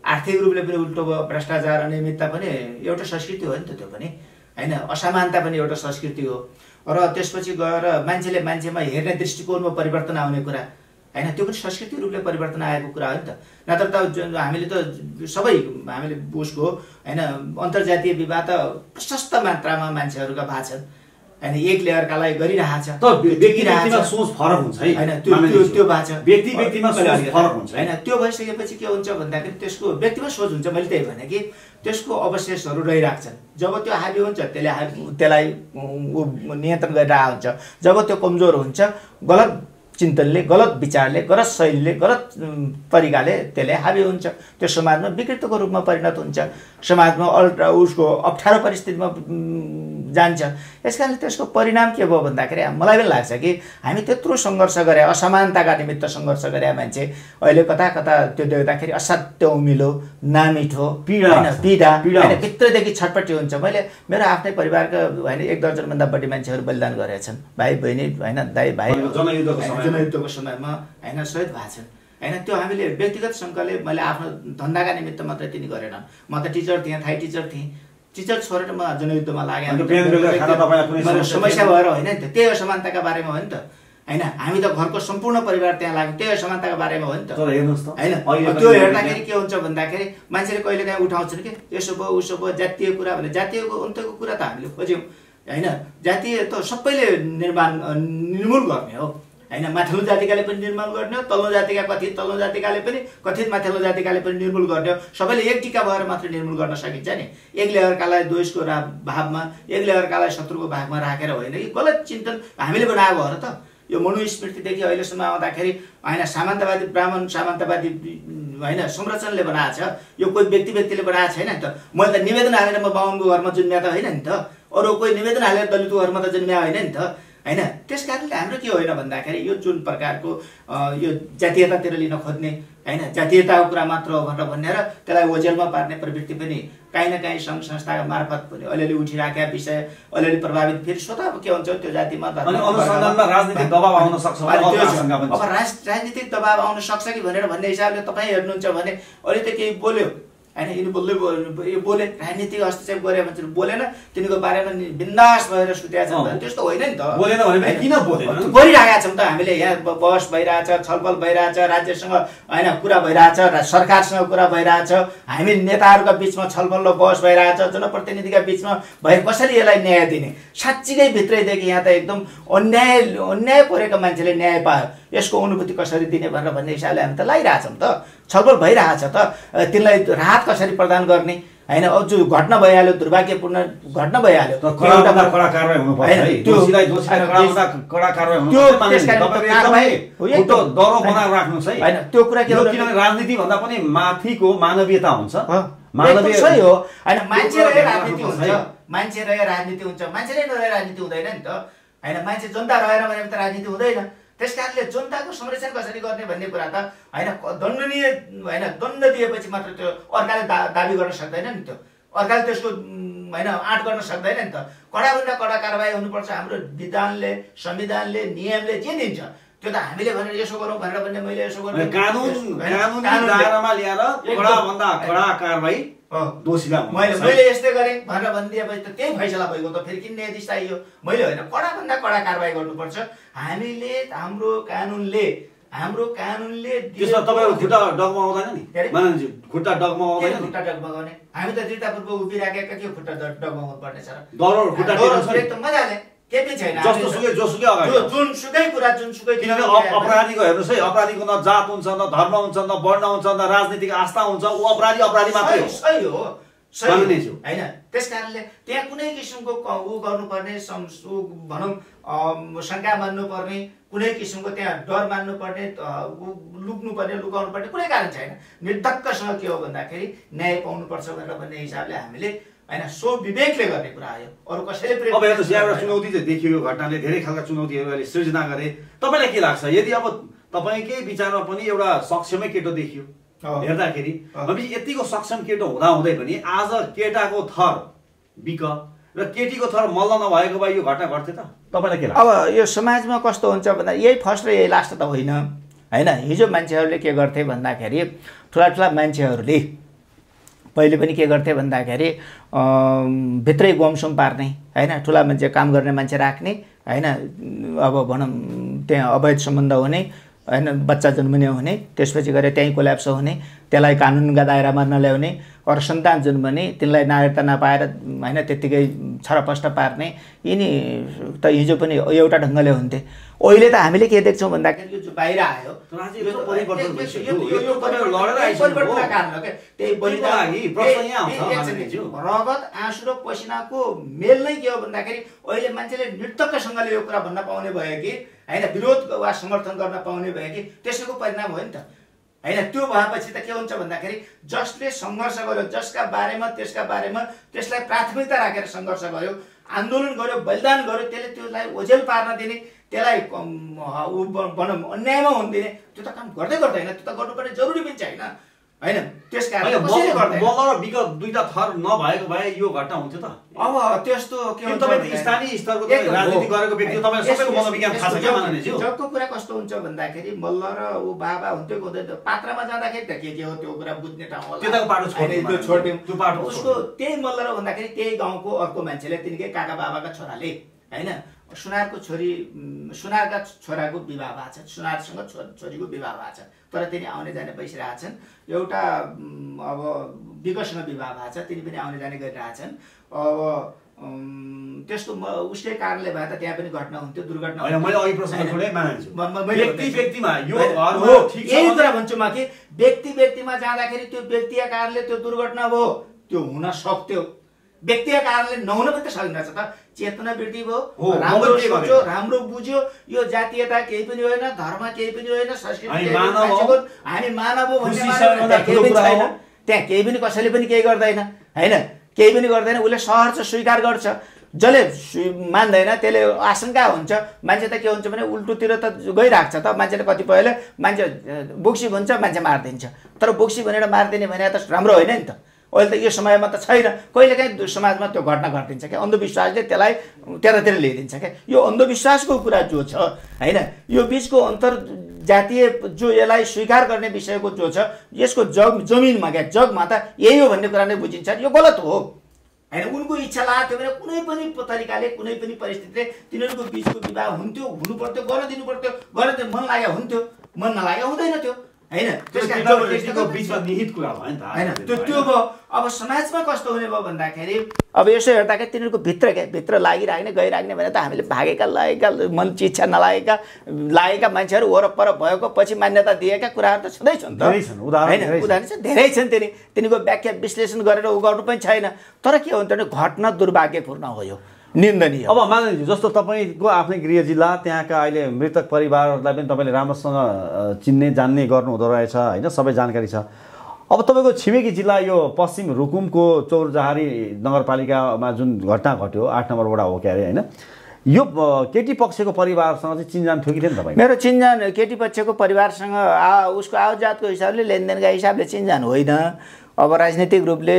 C: आर्थिक रूपले पनि उल्टो भयो। भ्रष्टाचार, अनियमितता पनि एउटा संस्कृति हो नि त, त्यो पनि होइन, असमानता पनि एउटा संस्कृति हो। र त्यसपछि गएर मान्छेमा हेर्ने दृष्टिकोणमा परिवर्तन आउने कुरा होइन, त्यो पनि सांस्कृतिक रूपले परिवर्तन आएको कुरा हो नि त। नत्र त हामीले त हामीले उसको होइन अन्तर्जातीय विवाद त प्रशस्त मात्रामा मान्छेहरूका भएको छन् होइन, एक लेयरकालाई गरिरहेछ।
B: व्यक्तिमा सोच फरक हुन्छ है
C: होइन, त्यो भएको छ,
B: व्यक्तिमा सोच फरक हुन्छ
C: होइन। त्यो भइसकेपछि के हुन्छ भन्दाखेरि त्यसको व्यक्तिमा सोच हुन्छ। मैले त्यही भने कि त्यसको अवशेषहरू रहिराख्छन्। जब त्यो हाबी हुन्छ त्यसलाई नियन्त्रण गरिरहेको हुन्छ। जब त्यो कमजोर हुन्छ, गलत चिन्तनले, गलत विचारले, गलत शैलीले, गलत तरिकाले त्यसले हाबी हुन्छ। त्यो समाजमा विकृतिको रूपमा परिणत हुन्छ, समाजमा उसको अप्ठ्यारो परिस्थितिमा जान्छ। यस कारणले त्यसको परिणाम के भयो भन्दाखेरि मलाई पनि लाग्छ कि हामी त्यत्रो सङ्घर्ष गरे, असमानताका निमित्त सङ्घर्ष गरे मान्छे अहिले कता त्यो देख्दाखेरि असाध्य उमिलो, नामिठो, पीडा होइन, भित्रदेखि छटपटी हुन्छ। मैले मेरो आफ्नै परिवारका होइन 1 दर्जनभन्दा बढी मान्छेहरू बलिदान गरेका छन्, भाइ बहिनी होइन, दाइ भाइ जनयुद्धको समयमा होइन शहीद भएको छन् होइन। त्यो हामीले व्यक्तिगत सङ्कल्पले, मैले आफ्नो धन्दाका निमित्त मात्रै तिनी गरेन। म त टिचर थिएँ, थाई टिचर थिएँ, टिचर छोडेर म जनयुद्धमा लागेँ। समस्या भएर होइन नि त, त्यही असमानताका बारेमा हो नि त होइन। हामी त घरको सम्पूर्ण परिवार त्यहाँ लाग्यो, त्यही असमानताका बारेमा हो नि त होइन। त्यो हेर्दाखेरि के हुन्छ भन्दाखेरि मान्छेले कहिलेकाहीँ उठाउँछन् कि यसो भयो उसो भयो, जातीय कुरा भने जातीयको अन्तको कुरा त हामीले खोज्यौँ होइन। जातीय त सबैले निर्मूल गर्ने हो होइन। माथिल्लो जातिकाले पनि निर्मूल गर्ने हो, तल्लो जातिका तल्लो जातिकाले पनि कथित माथिल्लो जातिकाले पनि निर्मूल गर्ने हो। सबैले एक टिका भएर मात्र निर्मूल गर्न सकिन्छ नि। एक लेयरकालाई द्वेषको भावमा, एक लेयरकालाई शत्रुको भागमा राखेर होइन कि गलत चिन्तन हामीले बनाएको हो र त। यो मनुस्मृतिदेखि अहिलेसम्म आउँदाखेरि होइन सामन्तवादी ब्राह्मण सामन्तवादी होइन संरचनाले बनाएको छ, यो कोही व्यक्तिले बनाएको छैन नि त। मैले त निवेदन हालेर म बाहुनको घरमा जन्मिया त होइन नि त, अरू कोही निवेदन हालेर दलितको घरमा त जन्मिया होइन नि त होइन। त्यस कारणले हाम्रो के होइन भन्दाखेरि यो जुन प्रकारको यो जातीयतातिर लिन खोज्ने होइन, जातीयताको कुरा मात्र हो भनेर भनेर त्यसलाई ओझेलमा पार्ने प्रवृत्ति पनि काहीँ न काहीँ सङ्घ संस्थाका मार्फत पनि अलिअलि उठिराखेका विषय अलिअलि प्रभावित फेरि स्वतः के हुन्छ त्यो जातिमा
B: राजनीतिक दबाव आउन सक्छ।
C: अब राजनीतिक दबाव आउन सक्छ कि भनेर भन्ने हिसाबले तपाईँ हेर्नुहुन्छ भने अहिले त केही बोल्यो होइन, यिनी बोले राजनीतिक हस्तक्षेप गरे भने बोलेन, तिनीको बारेमा बिन्दास भएर सुतेका छन् भने त्यस्तो होइन नि त।
B: बोलेन भने किन बोलेन?
C: गरिरहेका छौँ त हामीले, यहाँ बहस भइरहेछ, छलफल भइरहेछ, राज्यसँग होइन कुरा भइरहेछ, सरकारसँग कुरा भइरहेछ, हामी नेताहरूका बिचमा छलफल र बहस भइरहेछ, जनप्रतिनिधिका बिचमा भए कसरी यसलाई न्याय दिने। साँच्चीकै भित्रैदेखि यहाँ त एकदम अन्याय परेको मान्छेले न्याय पायो, यसको अनुभूति कसरी दिने भनेर भन्ने हिसाबले हामी त लागिरहेछौँ त, छलफल भइरहेछ त। तिनलाई राहत कसरी प्रदान गर्ने होइन, अब जो घटना भइहाल्यो, दुर्भाग्यपूर्ण घटना भइहाल्यो, त्यो कुरा के हो,
B: किनभने राजनीति भन्दा पनि माथिको मानवीयता हुन्छ।
C: सही हो होइन, मान्छे रहे राजनीति हुन्छ, मान्छे रहे राजनीति हुन्छ, मान्छे नै नरहे राजनीति हुँदैन नि त होइन। मान्छे जनता रहेन भने त राजनीति हुँदैन। त्यस कारणले जनताको संरक्षण कसरी गर्ने भन्ने कुरा त होइन दण्डनीय होइन, दण्ड दिएपछि मात्र त्यो अर्काले दाबी गर्न सक्दैन नि, त्यो अर्काले त्यसको होइन आँट गर्न सक्दैन नि त। कडाभन्दा कडा कारबाही हुनुपर्छ। हाम्रो विधानले, संविधानले, नियमले जे दिन्छ त्यो त हामीले भनेर यसो गरौँ भनेर भन्ने, मैले यसो गर्नु
B: कानुनी दायरामा ल्याएर कडाभन्दा कडा कारबाही दोषीलाई
C: मैले यस्तै गरेँ भनेर भनिदिएपछि त त्यही फैसला भइगयो त, फेरि किन न्यायाधीश चाहियो। मैले होइन, कडाभन्दा कडा कारबाही गर्नुपर्छ हामीले। हाम्रो कानुनले
B: त्यसमा तपाईँको खुट्टा डगमगाउँदैन नि, माननीय खुट्टा डगमगाउँदैन,
C: खुट्टा डगमगाउने हामी त दृढतापूर्वक उभिराखेका के खुट्टा डगमगाउनु पर्ने छ र।
B: त
C: मजाले केही पनि छैन,
B: जोसुकै अगाडि
C: जुनसुकै कुरा जुनसुकै।
B: किनभने अपराधीको हेर्नुहोस् है, अपराधीको न जात हुन्छ, न धर्म हुन्छ, न वर्ण हुन्छ, न राजनीतिक आस्था हुन्छ, ऊ अपराधी मात्रै हो।
C: सही हो, होइन। त्यस कारणले त्यहाँ कुनै किसिमको ऊ गर्नुपर्ने भनौँ शङ्का मान्नुपर्ने, कुनै किसिमको त्यहाँ डर मान्नुपर्ने, लुक्नुपर्ने लुकाउनु पर्ने कुनै कारण छैन। निर्धक्कसँग के हो भन्दाखेरि न्याय पाउनुपर्छ भनेर भन्ने हिसाबले हामीले होइन सो विवेकले गर्ने कुरा आयो। अरू कसैले
B: अब एउटा चुनौती चाहिँ देखियो, यो घटनाले धेरै खालका चुनौतीहरू अहिले सृजना गरे। तपाईँलाई के लाग्छ यदि अब तपाईँकै विचारमा पनि एउटा सक्षमै केटो देखियो हेर्दाखेरि, यतिको सक्षम केटो हुँदाहुँदै पनि आज केटाको थर बिक र केटीको थर मल्ल नभएको भए यो घटना घट्थ्यो त? तपाईँलाई के लाग्छ?
C: अब यो समाजमा कस्तो हुन्छ भन्दा यही फर्स्ट र यही लास्ट त होइन होइन। हिजो मान्छेहरूले के गर्थे भन्दाखेरि ठुला ठुला मान्छेहरूले पहिले पनि के गर्थे भन्दाखेरि भित्रै गुमसुम पार्ने होइन, ठुला मान्छे काम गर्ने मान्छे राख्ने होइन, अब भनौँ त्यहाँ अवैध सम्बन्ध हुने होइन, बच्चा जन्मिने हुने, त्यसपछि गएर त्यहीँ कोल्याप्स हुने, त्यसलाई कानुनका दायरामा नल्याउने, अरू सन्तान जन्मने तिनलाई नागरिकता नपाएर होइन त्यत्तिकै छरपष्ट पार्ने, यिनी त हिजो पनि एउटा ढङ्गले हुन्थे। अहिले त हामीले के देख्छौँ भन्दाखेरि यो जो बाहिर आयो रगत आँसु र पसिनाको मेल नै के हो भन्दाखेरि अहिले मान्छेले निर्धक्कसँगले यो कुरा भन्न पाउने भयो कि होइन, विरोध वा समर्थन गर्न पाउने भयो कि त्यसैको परिणाम हो नि त होइन। त्यो भएपछि त के हुन्छ भन्दाखेरि जसले सङ्घर्ष गर्यो, जसका बारेमा त्यसलाई प्राथमिकता राखेर सङ्घर्ष गर्यो, आन्दोलन गर्यो, बलिदान गर्यो, त्यसले त्यसलाई ओझेल पार्न दिने, त्यसलाई भनौँ अन्यायमा हुन्दिने त्यो त काम गर्दै गर्दैन। त्यो त गर्नुपर्ने जरुरी पनि छैन होइन। त्यस कारण कसैले गर्दैन।
B: मल्ल र विगत दुईटा थर नभएको भए यो घटना हुन्थ्यो त?
C: अब त्यस्तो के हुन्छ
B: स्थानीय स्तरको राजनीति गरेको व्यक्ति तपाईँ सबैको मनोविज्ञान थाहा छ क्या माननीयज्यू?
C: जबको कुरा कस्तो हुन्छ भन्दाखेरि मल्ल र ऊ बाबा हुन्थ्यो हुँदैन पात्रमा जाँदाखेरि त के हो त्यो कुरा बुझ्ने ठाउँ होला,
B: त्यताको पाटो छोड्यो
C: उसको त्यही मल्ल र भन्दाखेरि त्यही गाउँको अर्को मान्छेले तिनकै काका बाबाका छोराले होइन सुनारको सुनारका छोराको विवाह भएको छ, सुनारसँग छोरीको विवाह भएको छ, तर तिनी आउने जाने बसिरहेछन्। एउटा अब विगसँग विवाह भएको छ, तिनी पनि आउने जाने गरिरहेछन्। अब त्यस्तो उसकै कारणले भए त त्यहाँ पनि घटना हुन्थ्यो, दुर्घटना। यही कुरा भन्छु म कि व्यक्तिमा जाँदाखेरि त्यो व्यक्तिका कारणले त्यो दुर्घटना भयो, त्यो हुन सक्थ्यो। व्यक्तिका कारणले नहुन पनि त सकिन्छ त। चेतना वृद्धि भयो, राम्रो सोच्यो, राम्रो बुझ्यो, यो जातीयता केही पनि होइन, धर्म केही पनि होइन, संस्कृति हामी मानव हो भन्ने केही पनि छैन। त्यहाँ केही पनि कसैले पनि केही गर्दैन होइन, केही पनि गर्दैन। उसले सहर्ष स्वीकार गर्छ, जसले मान्दैन त्यसले आशंका हुन्छ। मान्छे त के हुन्छ भने उल्टोतिर त गइरहेको छ त। मान्छेले कतिपयले मान्छे बोक्सी भन्छ, मान्छे मारिदिन्छ, तर बोक्सी भनेर मारिदिने भने त राम्रो होइन नि त। अहिले त यो समयमा त छैन, कहिलेकाहीँ समाजमा त्यो घटना घटिन्छ क्या, अन्धविश्वासले त्यसलाई त्यतातिर ल्याइदिन्छ क्या। यो अन्धविश्वासको कुरा जो छ होइन, यो बिचको अन्तर जातीय जो यसलाई स्वीकार गर्ने विषयको जो छ, यसको जमिनमा क्या जगमा त यही हो भन्ने कुरा नै बुझिन्छ। यो गलत हो होइन। उनको इच्छा लाग्थ्यो भने कुनै पनि तरिकाले कुनै पनि परिस्थितिले तिनीहरूको बिचको विवाह हुन्थ्यो, हुनु पर्थ्यो, गर्न दिनु पर्थ्यो, गर्न मन लाग्यो हुन्थ्यो, मन नलाग्यो हुँदैन थियो होइन।
B: बिचमा निहित कुरा भयो नि त
C: होइन। त्यो भयो। अब समाजमा कस्तो हुने भयो भन्दाखेरि अब यसो हेर्दाखेरि तिनीहरूको भित्र लागिराख्ने गइराख्ने भने त हामीले भागेका लागेका मन इच्छा नलागेका लागेका मान्छेहरू वरपर भएको पछि मान्यता दिएका कुराहरू त छँदै छन् त होइन। उदाहरण चाहिँ धेरै छन्। तिनीको व्याख्या विश्लेषण गरेर उ गर्नु पनि छैन। तर के हुन्छ भने घटना दुर्भाग्यपूर्ण हो, यो निन्दनीय।
A: अब माननीय जस्तो तपाईँको आफ्नै गृह जिल्ला, त्यहाँका अहिले मृतक परिवारलाई पनि तपाईँले राम्रोसँग चिन्ने जान्ने गर्नुहुँदो रहेछ होइन, सबै जानकारी छ। अब तपाईँको छिमेकी जिल्ला यो पश्चिम रुकुमको चौरजहारी नगरपालिकामा जुन घटना घट्यो, 8 नम्बर वडा हो क्या अरे होइन, यो केटी पक्षको परिवारसँग चाहिँ चिन्जान थियो कि थिएन तपाईँ?
C: मेरो चिन्जान केटी पक्षको परिवारसँग उसको आवत जातको हिसाबले लेनदेनका हिसाबले चिन्जान होइन। अब राजनीतिक रूपले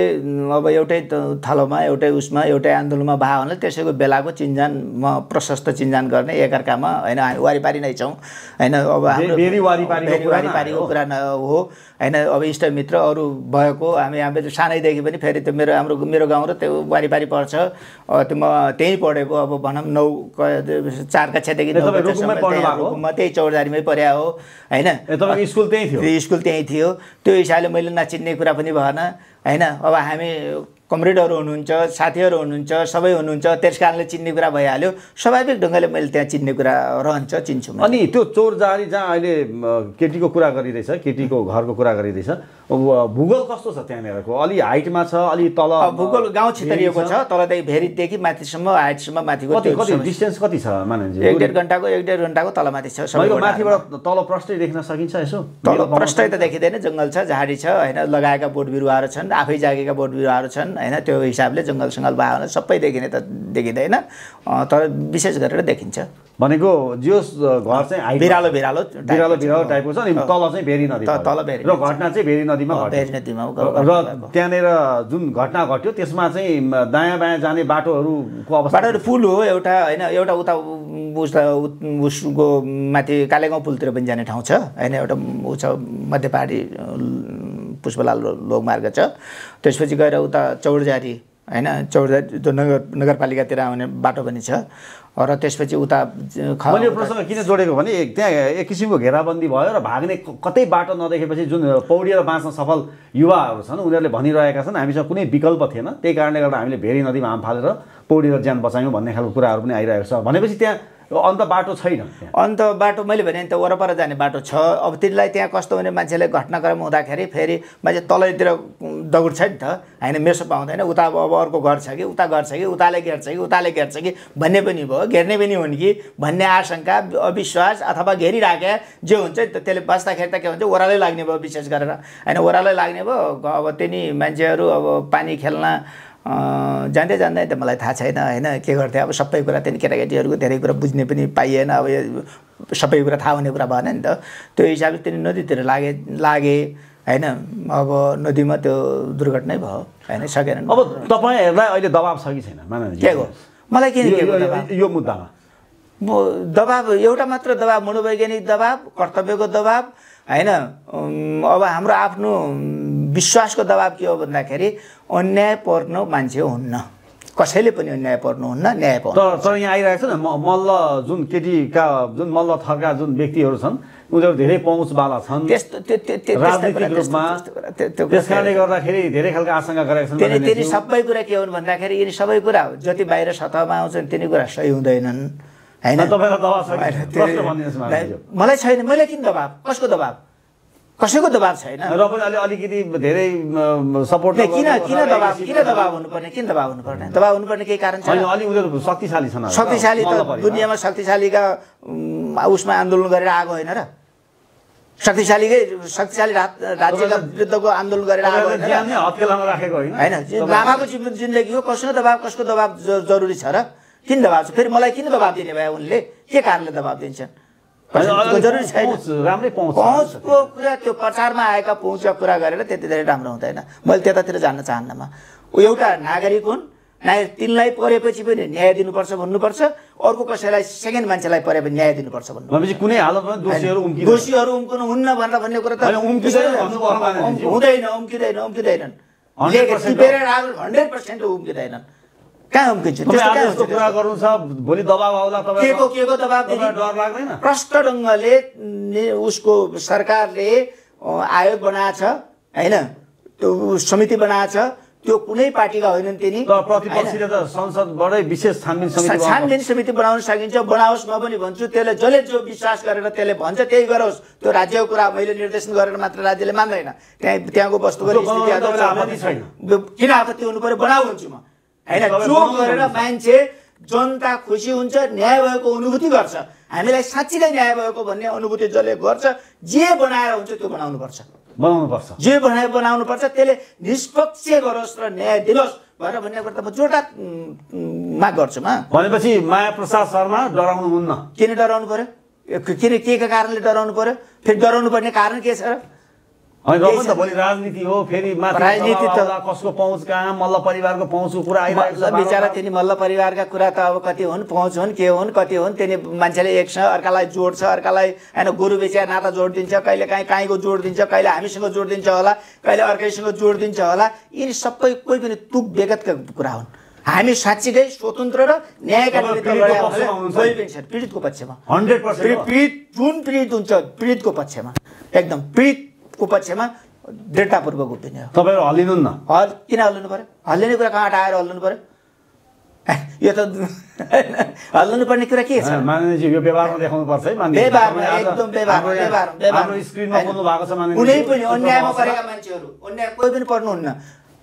C: अब एउटै थलोमा एउटै उसमा एउटै आन्दोलनमा भए हुनाले त्यसैको बेलाको चिन्जान म प्रशस्त चिन्जान गर्ने एकअर्कामा होइन, हामी वारिपारी नै छौँ होइन। अब हाम्रो वारिपारीको कुरा हो होइन। अब इष्टमित्र अरू भएको हामी सानैदेखि पनि फेरि त्यो मेरो गाउँ र त्यो वारिपारी पर्छ। त्यो म त्यहीँ पढेको, अब भनौँ 4 कक्षादेखि 9 कक्षासम्म त्यही चौरधारीमै पढ्या हो होइन।
A: स्कुल त्यहीँ थियो?
C: स्कुल त्यहीँ थियो। त्यो हिसाबले मैले नचिन्ने कुरा पनि भएन होइन। अब हामी कमरेडहरू हुनुहुन्छ, साथीहरू हुनुहुन्छ, सबै हुनुहुन्छ, त्यस कारणले चिन्ने कुरा भइहाल्यो। स्वाभाविक ढङ्गले मैले त्यहाँ चिन्ने कुरा रहन्छ, चिन्छु।
B: अनि त्यो चोरजारी जहाँ अहिले केटीको कुरा गरिरहेछ, केटीको घरको कुरा गरिरहेछ, भूगोल कस्तो छ त्यहाँनिरको? अलि हाइटमा छ, अलि तल?
C: भूगोल गाउँ छितरिएको छ, तलदेखि भेरीदेखि माथिसम्म हाइटसम्म माथिको
B: कति डिस्टेन्स कति छ मानन्जी?
C: 1.5 घण्टाको तलमाथि छ।
B: माथिबाट तल प्रष्टै देख्न सकिन्छ यसो?
C: तल प्रष्टै त देखिँदैन, जङ्गल छ, झाडी छ होइन, लगाएका बोट बिरुवाहरू छन्, आफै जागेका बोट बिरुवाहरू छन् होइन, त्यो हिसाबले जङ्गलसँगल बाहन सबै देखिने त देखिँदैन, तर विशेष गरेर देखिन्छ।
B: भनेको जियोस घर चाहिँ
C: बिरालो
B: टाइपको छ अनि तल चाहिँ भेरी नदी,
C: तल भेरी
B: र घटना चाहिँ भेरी नदीमा घट्यो। र त्यहाँनिर जुन घटना घट्यो त्यसमा चाहिँ दायाँ बायाँ जाने बाटोहरूको अवस्था?
C: बाटोहरू पुल हो एउटा होइन, एउटा उता उसको माथि कालेगाउँ पुलतिर पनि जाने ठाउँ छ होइन, एउटा ऊ छ मध्य पहाडी पुष्पलाल लोकमार्ग छ, त्यसपछि गएर उता चौरजारी होइन, चौरजारी जो नगरपालिकातिर आउने बाटो पनि छ, र त्यसपछि उता
B: मैले प्रश्न किन जोडेको भने त्यहाँ एक किसिमको घेराबन्दी भयो र भाग्ने कतै बाटो नदेखेपछि जुन पौडिएर बाँच्न सफल युवाहरू छन् उनीहरूले भनिरहेका छन् हामीसँग कुनै विकल्प थिएन, त्यही कारणले गर्दा हामीले भेरी नदीमा हाम फालेर पौडिएर ज्यान बचायौँ भन्ने खालको कुराहरू पनि आइरहेको छ। भनेपछि त्यहाँ अन्त बाटो छैन?
C: अन्त बाटो मैले भने त वरपर जाने बाटो छ। अब तिनीलाई त्यहाँ कस्तो भने मान्छेले घटनाक्रम हुँदाखेरि फेरि मान्छे तलैतिर दगुर्छ नि त होइन, मेसो पाउँदैन, उता अब अर्को घर छ कि उता घर छ कि उताले घेर्छ कि उताले घेर्छ कि भन्ने पनि भयो, घेर्ने पनि हुन् कि भन्ने आशंका, अविश्वास अथवा घेरिराखे जे हुन्छ त्यसले बस्दाखेरि त के भन्छ ओह्रालै लाग्ने भयो, विशेष गरेर होइन, ओह्रालै लाग्ने भयो। अब तिनी मान्छेहरू अब पानी खेल्न जान्दै जान्दै त मलाई थाहा छैन होइन के गर्थे, अब सबै कुरा त्यहाँदेखि केटाकेटीहरूको धेरै कुरा बुझ्ने पनि पाइएन, अब सबै कुरा थाहा हुने कुरा भएन नि त, त्यो हिसाबले तिनी नदीतिर लागे होइन, अब नदीमा त्यो दुर्घटनै भयो होइन, सकेन।
B: अब तपाईँहरूलाई अहिले दबाब छ कि छैन माननीय?
C: के हो मलाई के
B: यो मुद्दामा
C: दबाब? एउटा मात्र दबाब, मनोवैज्ञानिक दबाब, कर्तव्यको दबाब होइन। अब हाम्रो आफ्नो विश्वासको दबाब के हो भन्दाखेरि अन्याय पर्न मान्छे हुन्न, कसैले पनि अन्याय पर्नुहुन्न, न्याय पाउनु।
B: तर यहाँ आइरहेको छ न मल्ल जुन केटीका जुन मल्ल थरका जुन व्यक्तिहरू छन् उनीहरू धेरै पहुँचवाला छन् राजनीतिक रूपमा, त्यस कारणले गर्दाखेरि धेरै खालको आशंका गरेका छन्।
C: तिनी सबै कुरा के हुन् भन्दाखेरि यिनी सबै कुरा जति बाहिर सतहमा आउँछन् तिनी कुरा सही हुँदैनन् होइन। मलाई छैन, मैले किन दबाब, कसको दबाब, कसैको दबाब छैन।
B: र पनि अलिकति धेरै सपोर्ट
C: किन दबाब हुनुपर्ने, किन दबाब हुनुपर्ने? दबाब हुनुपर्ने केही कारण छैन।
B: अलि उनीहरू शक्तिशाली छन्,
C: शक्तिशाली त दुनियाँमा शक्तिशालीका उसमा आन्दोलन गरेर आएको होइन र, शक्तिशाली राज्यका विरुद्धको आन्दोलन गरेर आएको होइन। लामाको जिन्दगी हो, कसको दबाब जरुरी छ र? किन दबाब छ? फेरि मलाई किन दबाब दिने भए उनले, के कारणले दबाब दिन्छन्? जरुरी छैन। पहुँचको कुरा, त्यो प्रचारमा आएका पहुँचका कुरा गरेर त्यति धेरै राम्रो हुँदैन, मैले त्यतातिर जान्न चाहन्नमा। एउटा नागरिक हुन्, तिनलाई परेपछि पनि न्याय दिनुपर्छ भन्नुपर्छ, अर्को कसैलाई सेकेन्ड मान्छेलाई परे पनि न्याय दिनुपर्छ भन्नु।
B: कुनै हालतमा दोषीहरू
C: उम्किनु हुन्न भनेर भन्ने कुरा त हुँदैन, उम्किँदैनन्, 100% उम्किँदैनन्। कहाँ उम्किन्छ?
B: कुरा गर्नु छ भोलि दबाब आउला,
C: के को दबाब?
B: डर लाग्दैन?
C: प्रष्ट ढङ्गले उसको सरकारले आयोग बनाएछ होइन, त्यो समिति बनाएछ, त्यो कुनै पार्टीका होइनन् तिनी।
B: प्रतिपक्षले त संसदबाटै विशेष छानबिन
C: समिति बनाउन सकिन्छ, बनाओस्। म पनि भन्छु त्यसले जसले जो विश्वास गरेर त्यसले भन्छ त्यही गरोस्। त्यो राज्यको कुरा मैले निर्देशन गरेर मात्र राज्यले मान्दैन, त्यहाँको वस्तुगत स्थिति किन आपत्ति हुनु पर्यो? बनाऊ भन्छु म होइन। जो गरेर मान्छे जनता खुसी हुन्छ, न्याय भएको अनुभूति गर्छ, हामीलाई साँच्चीकै न्याय भएको भन्ने अनुभूति जसले गर्छ, जे बनाएर हुन्छ त्यो बनाउनुपर्छ, जे बनाउनुपर्छ, त्यसले निष्पक्ष गरोस् र न्याय दिनुहोस् भनेर भन्ने कुरा त म जोडदार माग गर्छु।
B: भनेपछि माया प्रसाद शर्मा डराउनु हुन्न?
C: किन डराउनु पर्यो? के कारणले डराउनु पर्यो? फेरि डराउनु पर्ने कारण के छ र?
B: भोलि राजनीति हो, फेरि
C: राजनीति त
B: कसको पहुँच कहाँ, मल्ल परिवारको पहुँचको कुरा आइरहेको छ।
C: बिचरा तिनी मल्ल परिवारका कुरा त अब कति हुन्, पहुँच हुन्, के हुन्, कति हुन्, तिनी मान्छेले एकसँग अर्कालाई जोड्छ, अर्कालाई होइन गोरु बेचिया नाता जोडिदिन्छ, कहिले काहीँको जोडिदिन्छ, कहिले हामीसँग जोडिदिन्छ होला, कहिले अर्कैसँग जोडिदिन्छ होला। यिनी सबै कोही पनि तुक बेगतका कुरा हुन्। हामी साँच्चीकै स्वतन्त्र र न्यायका पीडितको पक्षमा
B: 100%
C: जुन पीडित हुन्छ पीडितको पक्षमा, एकदम पीडितको पक्षमा दृढतापूर्वक उभिने हो।
B: तपाईँहरू हल्लिनु न।
C: किन हल्लिनु पर्यो? हल्लिने कुरा कहाँ आएर हल्लिनु पर्यो? यो त हल्लिनु पर्ने कुरा के छ?
B: माननीयजी यो व्यवहारमा देखाउनु पर्छ है।
C: व्यवहारमा एकदम व्यवहार
B: हाम्रो स्क्रिनमा बोल्नु भएको छ माननीय।
C: कुनै पनि अन्यायमा परेका मान्छेहरू अन्याय कोही पनि पर्नुहुन्न।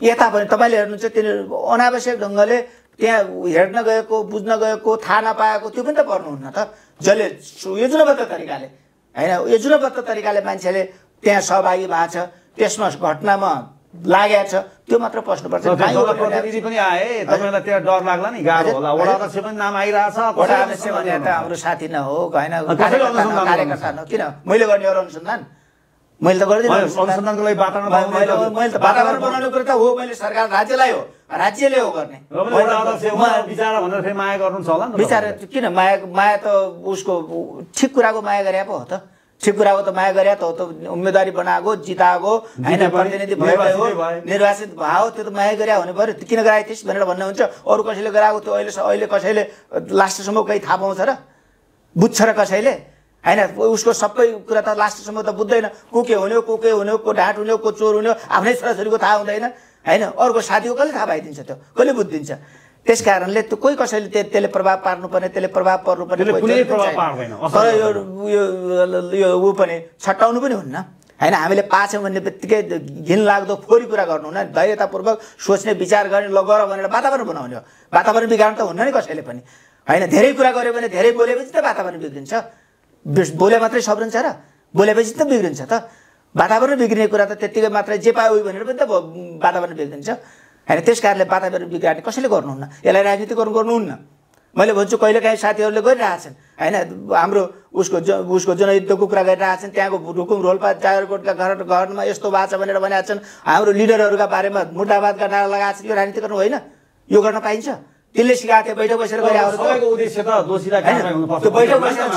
C: यता पनि तपाईँले हेर्नुहुन्छ तिनीहरू अनावश्यक ढङ्गले त्यहाँ हेर्न गएको, बुझ्न गएको, थाहा नपाएको त्यो पनि त पर्नुहुन्न त। जसले योजनाबद्ध तरिकाले होइन योजनाबद्ध तरिकाले मान्छेले त्यहाँ सहभागी भएको छ, त्यसमा घटनामा लागेको छ, त्यो मात्र पस्नुपर्छ।
B: जनप्रतिनिधि पनि आए, तपाईँलाई त्यहाँ डर लाग्ला नि? गाह्रो होला। वडा अध्यक्ष पनि नाम आइरहेछ।
C: वडा अध्यक्ष भने त हाम्रो साथी न हो, होइन कार्यकर्ता न। किन मैले गर्ने अरू अनुसन्धान? मैले त गर्दिनँ
B: अनुसन्धानको लागि वातावरण।
C: मैले त वातावरण बनाउने कुरा त हो, मैले सरकार राज्यलाई हो, राज्यले हो गर्ने।
B: विचार भनेर फेरि माया गर्नुहुन्छ होला नि?
C: विचार किन माया त उसको ठिक कुराको माया गरे पो हो त। ठिक कुराको त माया गरे त हो त। उम्मेदवारी बनाएको, जिताएको, होइन प्रतिनिधि भयो, निर्वाचित भयो, त्यो त माया गरे हुनु पर्यो। किन गराए थिइस् भनेर भन्नुहुन्छ? अरू कसैले गराएको त्यो अहिले कसैले लास्टसम्म कहीँ थाहा पाउँछ र बुझ्छ र कसैले? होइन उसको सबै कुरा त लास्टसम्म त बुझ्दैन। को के हुने हो, को के हुने हो, को ढाँट हुने हो, को चोर हुने हो, आफ्नै छोराछोरीको थाहा हुँदैन होइन। अर्को साथीको कसले थाहा पाइदिन्छ? त्यो कसले बुझिदिन्छ? त्यस कारणले त्यो कोही कसैले त्यसले प्रभाव पार्नुपर्ने, त्यसले प्रभाव पर्नुपर्ने तर यो ऊ पनि छट्टाउनु पनि हुन्न होइन। हामीले पाछौँ भन्ने बित्तिकै घिन लाग्दो फोहोरी कुरा गर्नु हुन्न। धैर्यतापूर्वक सोच्ने, विचार गर्ने, ल गर भनेर वातावरण बनाउने हो। वातावरण बिगार्नु त हुन्न नि कसैले पनि होइन। धेरै कुरा गऱ्यो भने, धेरै बोलेपछि त वातावरण बिग्रिन्छ। बोले मात्रै सब्रिन्छ र? बोलेपछि त बिग्रिन्छ त। वातावरण बिग्रिने कुरा त त्यत्तिकै मात्रै जे पायो उही भनेर पनि त वातावरण बिग्रिन्छ होइन। त्यस कारणले वातावरण बिगार्ने कसैले गर्नुहुन्न। यसलाई राजनीति गर्नुहुन्न। मैले भन्छु कहिलेकाहीँ साथीहरूले गरिरहेछन् होइन। हाम्रो उसको जनयुद्धको कुरा गरिरहेछन्। त्यहाँको रुकुम रोल्पा जागरकोटका घरमा यस्तो भएको छ भनेर भनेका छन्। हाम्रो लिडरहरूका बारेमा मुर्दाबादका नारा लगाएको छन्। यो राजनीति गर्नु होइन, यो गर्न पाइन्छ? त्यसले सिकाएको थियो बैठक बसेर गरे हो।
B: सबैको उद्देश्य त दोषीलाई कारबाही हुनुपर्छ।
C: त्यो बैठक बसेर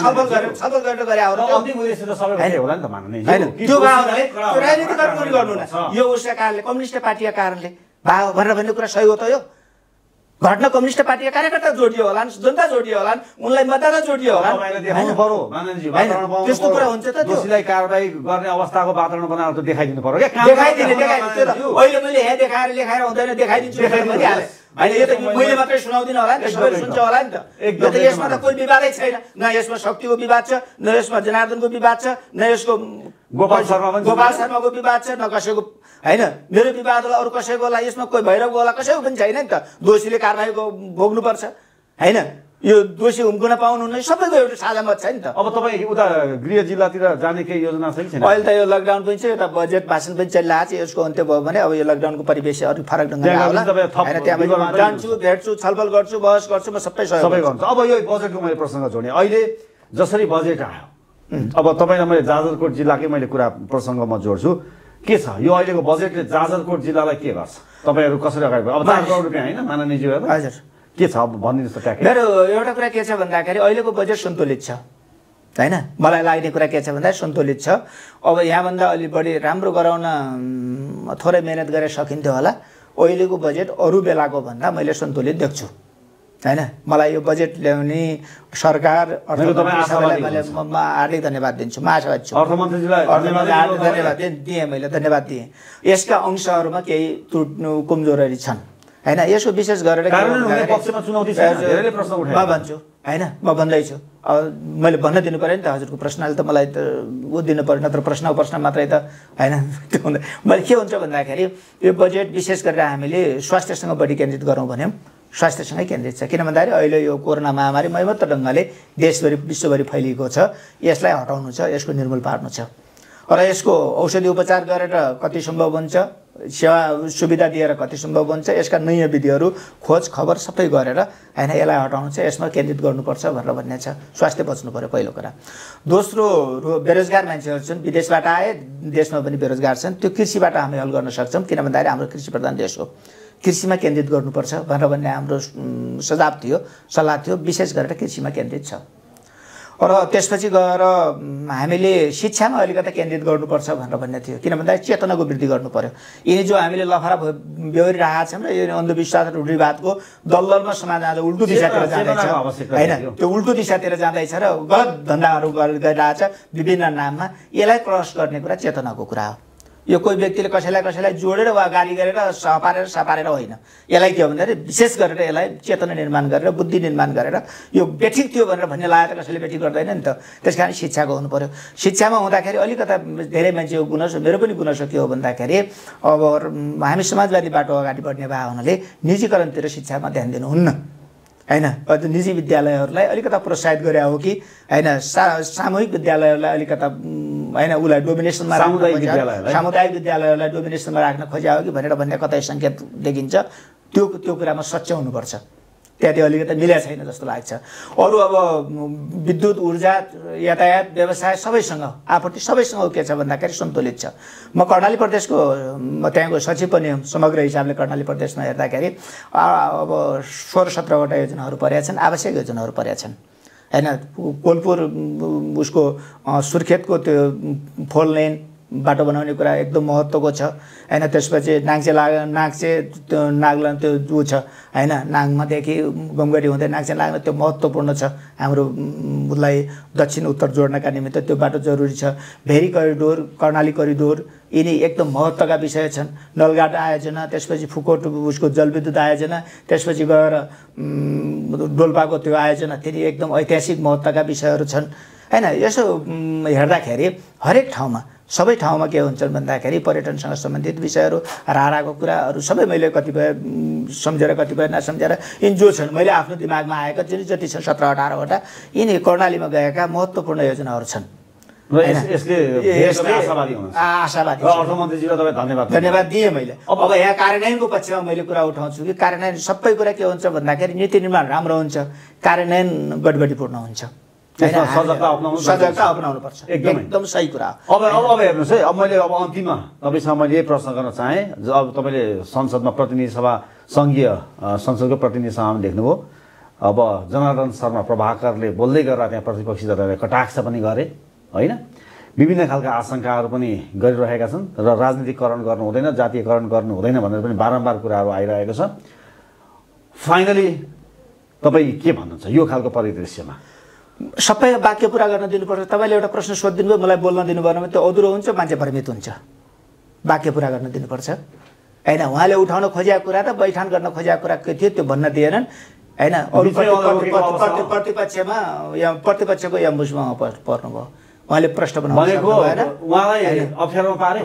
C: छलफल गरेर गरे हो।
B: अन्तिम उद्देश्य त सबैको होला नि त मान्ने।
C: हैन त्यो भावनाले त्यो राजनीति गर्नु न। यो उसका कारणले, कम्युनिस्ट पार्टीका कारणले भाव भनेर भन्ने कुरा सही हो त? यो घटना कम्युनिस्ट पार्टीका कार्यकर्ता जोडियो होला, जनता जोडियो होला, उनलाई मतदाता जोडियो होला।
B: देखाउनु पर्यो माननीयजी, वातावरण बनाउनु
C: त्यस्तो कुरा हुन्छ त?
B: दोषीलाई कारबाही गर्ने अवस्थाको वातावरण बनाएर त देखाइदिनु पर्यो क्या।
C: देखाइदिने अहिले मैले यहाँ देखाएर लेखाएर हुँदैन, देखाइदिन्छु भनिहालेँ होइन। यो त मैले मात्रै सुनाउँदिनँ होला नि त, सबैले सुन्छ होला नि त। यो त यसमा त कोही विवादै छैन। न यसमा शक्तिको विवाद छ, न यसमा जनार्दनको विवाद छ, न यसको गोपाल शर्माको विवाद छ, न कसैको होइन। मेरो विवाद होला, अरू कसैको होला, यसमा कोही भैरवको होला, कसैको पनि छैन नि त। दोषीले कारबाही भोग्नुपर्छ होइन। यो दोषी हुम्कुन पाउनुहुन्न, सबैको एउटा साझा मत छ नि त।
B: अब तपाईँ उता गृह जिल्लातिर जाने केही योजना छ कि छैन?
C: अहिले त यो लकडाउन पनि छ, यता बजेट भाषण पनि चलिरहेको छ। यसको अन्त्य भयो भने अब यो लकडाउनको परिवेश अरू फरक ढङ्गले आउला होइन। त्यहाँ जान्छु, भेट्छु, छलफल गर्छु, बहस गर्छु, म सबै
B: गर्छु। अब यो बजेटको मैले प्रसङ्ग जोडेँ। अहिले जसरी बजेट आयो, अब तपाईँलाई मैले जाजरकोट जिल्लाकै मैले कुरा प्रसङ्ग म जोड्छु। के छ यो अहिलेको बजेटले जाजरकोट जिल्लालाई के गर्छ? तपाईँहरू कसरी अगाडि अब 4 करोड रुपियाँ होइन माननीयज्यू?
C: हजुर
B: के छ भनिदिनुहोस् त ट्याक्कै।
C: मेरो एउटा कुरा के छ भन्दाखेरि अहिलेको बजेट सन्तुलित छ होइन। मलाई लाग्ने कुरा के छ भन्दा सन्तुलित छ। अब यहाँभन्दा अलि बढी राम्रो गराउन थोरै मेहनत गरेर सकिन्थ्यो होला। अहिलेको बजेट अरू बेलाको भन्दा मैले सन्तुलित देख्छु होइन। मलाई यो बजेट ल्याउने सरकार अर्थमन्त्रीलाई म हार्दिक धन्यवाद दिन्छु। म आशावादी छु।
B: अर्थमन्त्रीजीलाई
C: धन्यवाद दिएँ, मैले धन्यवाद दिएँ। यसका अंशहरूमा केही त्रुटि कमजोरी छन् होइन। यसको विशेष गरेर
B: म
C: भन्छु होइन, म भन्दैछु। अब मैले भन्न दिनु पऱ्यो नि त हजुरको प्रश्नले त मलाई त ऊ दिनु पऱ्यो, नत्र प्रश्न मात्रै त होइन। त्यो हुँदा मैले के हुन्छ भन्दाखेरि यो बजेट विशेष गरेर हामीले स्वास्थ्यसँग बढी केन्द्रित गरौँ भन्यौँ। स्वास्थ्यसँगै केन्द्रित छ। किन भन्दाखेरि अहिले यो कोरोना महामारी महिमत्त ढङ्गले देशभरि विश्वभरि फैलिएको छ। यसलाई हटाउनु छ, यसको निर्मूल पार्नु छ र यसको औषधि उपचार गरेर कति सम्भव हुन्छ, सेवा सुविधा दिएर कति सम्भव हुन्छ, यसका नयाँ विधिहरू खोज खबर सबै गरेर होइन यसलाई हटाउनु छ, यसमा केन्द्रित गर्नुपर्छ भनेर भन्ने छ। स्वास्थ्य बच्नु पऱ्यो पहिलो कुरा। दोस्रो बेरोजगार मान्छेहरू छन्, विदेशबाट आए, देशमा पनि बेरोजगार छन्। त्यो कृषिबाट हामी हल गर्न सक्छौँ। किन भन्दाखेरि हाम्रो कृषि प्रधान देश हो, कृषिमा केन्द्रित गर्नुपर्छ भनेर भन्ने हाम्रो सुझाव थियो, सल्लाह थियो। विशेष गरेर कृषिमा केन्द्रित छ र त्यसपछि गएर हामीले शिक्षामा अलिकति केन्द्रित गर्नुपर्छ भनेर भन्ने थियो। किन भन्दाखेरि चेतनाको वृद्धि गर्नु पर्यो। यिनी जो हामीले लफरा बेहोरिरहेका छौँ र यो अन्धविश्वास रूढिवादको दलदलमा समाज आज उल्टो दिशातिर जाँदैछ होइन। त्यो उल्टो दिशातिर जाँदैछ र गलत धन्दाहरू गरिरहेछ विभिन्न नाममा। यसलाई क्रस गर्ने कुरा चेतनाको कुरा हो। यो कोही व्यक्तिले कसैलाई जोडेर वा गाली गरेर सपारेर होइन। यसलाई के हो भन्दाखेरि विशेष गरेर यसलाई चेतना निर्माण गरेर बुद्धि निर्माण गरेर यो बेठिक थियो भनेर भन्ने लागेर कसैले बेठिक गर्दैन नि त। त्यस कारण शिक्षाको हुनु पर्यो। शिक्षामा हुँदाखेरि अलिकता धेरै मान्छेको गुनासो मेरो पनि गुनासो के हो भन्दाखेरि अब हामी समाजवादी बाटो अगाडि बढ्ने भए हुनाले निजीकरणतिर शिक्षामा ध्यान दिनुहुन्न हैन। निजी विद्यालयहरूलाई अलिकता प्रोत्साहित गरे हो कि हैन, सामूहिक विद्यालयहरूलाई अलिकता हैन उसलाई डोमिनेसनमा सामुदायिक विद्यालयहरूलाई डोमिनेसनमा राख्न खोज्या हो कि भनेर भन्ने कतै सङ्केत देखिन्छ। त्यो कुरामा सच्चा हुनुपर्छ। त्यहाँ अलिकता मिलेको छैन जस्तो लाग्छ। अरू अब विद्युत ऊर्जा यातायात व्यवसाय सबैसँग आपूर्ति सबैसँग के छ भन्दाखेरि सन्तुलित छ। म कर्णाली प्रदेशको त्यहाँको सचिव पनि हुँ। समग्र हिसाबले कर्णाली प्रदेशमा हेर्दाखेरि अब 16-17वटा योजनाहरू परेका छन्, आवश्यक योजनाहरू परेका छन् हैन। कोलपुर उसको सुर्खेतको त्यो फोर लेन बाटो बनाउने कुरा एकदम महत्त्वको छ हैन। त्यसपछि नाग्चे त्यो नागलान त्यो जो छ हैन, नागमादेखि गमगढी हुँदै नाग्चे लाग्न त्यो महत्त्वपूर्ण छ। हाम्रो उसलाई दक्षिण उत्तर जोड्नका निमित्त त्यो बाटो जरुरी छ। भेरी करिडोर, कर्णाली करिडोर यिनी एकदम महत्त्वका विषय छन्। नलघाट आयोजना, त्यसपछि फुकोट उसको जलविद्युत आयोजना, त्यसपछि गएर डोल्पाको त्यो आयोजना, तिनी एकदम ऐतिहासिक महत्त्वका विषयहरू छन् हैन। यसो हेर्दाखेरि हरेक ठाउँमा सबै ठाउँमा के हुन्छन् भन्दाखेरि पर्यटनसँग सम्बन्धित विषयहरू राराको कुराहरू सबै मैले कतिपय सम्झेर कतिपय नसम्झेर यिनी जो छन् मैले आफ्नो दिमागमा आएका जति छ 17-18वटा यिनी कर्णालीमा गएका महत्त्वपूर्ण योजनाहरू छन्। आशावादी
B: अर्थमन्त्रीजीलाई तपाईँ
C: धन्यवाद दिएँ मैले। अब यहाँ कार्यान्वयनको पक्षमा मैले कुरा उठाउँछु कि कार्यान्वयन सबै कुरा के हुन्छ भन्दाखेरि नीति निर्माण राम्रो हुन्छ, कार्यान्वयन गडबडीपूर्ण हुन्छ। सजगता अपनाउनु पर्छ। एकदम सही कुरा।
B: अब हेर्नुहोस् है, अब मैले अब अन्तिममा तपाईँसँग मैले यही प्रश्न गर्न चाहेँ। अब तपाईँले संसदमा प्रतिनिधि सभा सङ्घीय संसदको प्रतिनिधि सभामा देख्नुभयो। अब जनार्दन शर्मा प्रभाकरले बोल्दै गरेर त्यहाँ प्रतिपक्षी दललाई कटाक्ष पनि गरे होइन। विभिन्न खालका आशंकाहरू पनि गरिरहेका छन् र राजनीतिकरण गर्नु हुँदैन, जातीयकरण गर्नु हुँदैन भनेर पनि बारम्बार कुराहरू आइरहेको छ। फाइनली तपाईँ के भन्नुहुन्छ यो खालको परिदृश्यमा?
C: सबै वाक्य पुरा गर्न दिनुपर्छ। तपाईँले एउटा प्रश्न सोधिदिनु भयो, मलाई बोल्न दिनु भएन भने त्यो अधुरो हुन्छ, मान्छे भ्रमित हुन्छ। वाक्य पुरा गर्न दिनुपर्छ हैन। उहाँले उठाउन खोजेको कुरा र बैठान गर्न खोजेको कुरा के थियो त्यो भन्न दिएनन् हैन। अरू प्रतिपक्षमा या प्रतिपक्षको एम्बुसमा पर्नुभयो। उहाँले प्रश्न बनाउनु भएन,
B: उहाँलाई अप्ठ्यारोमा पारे।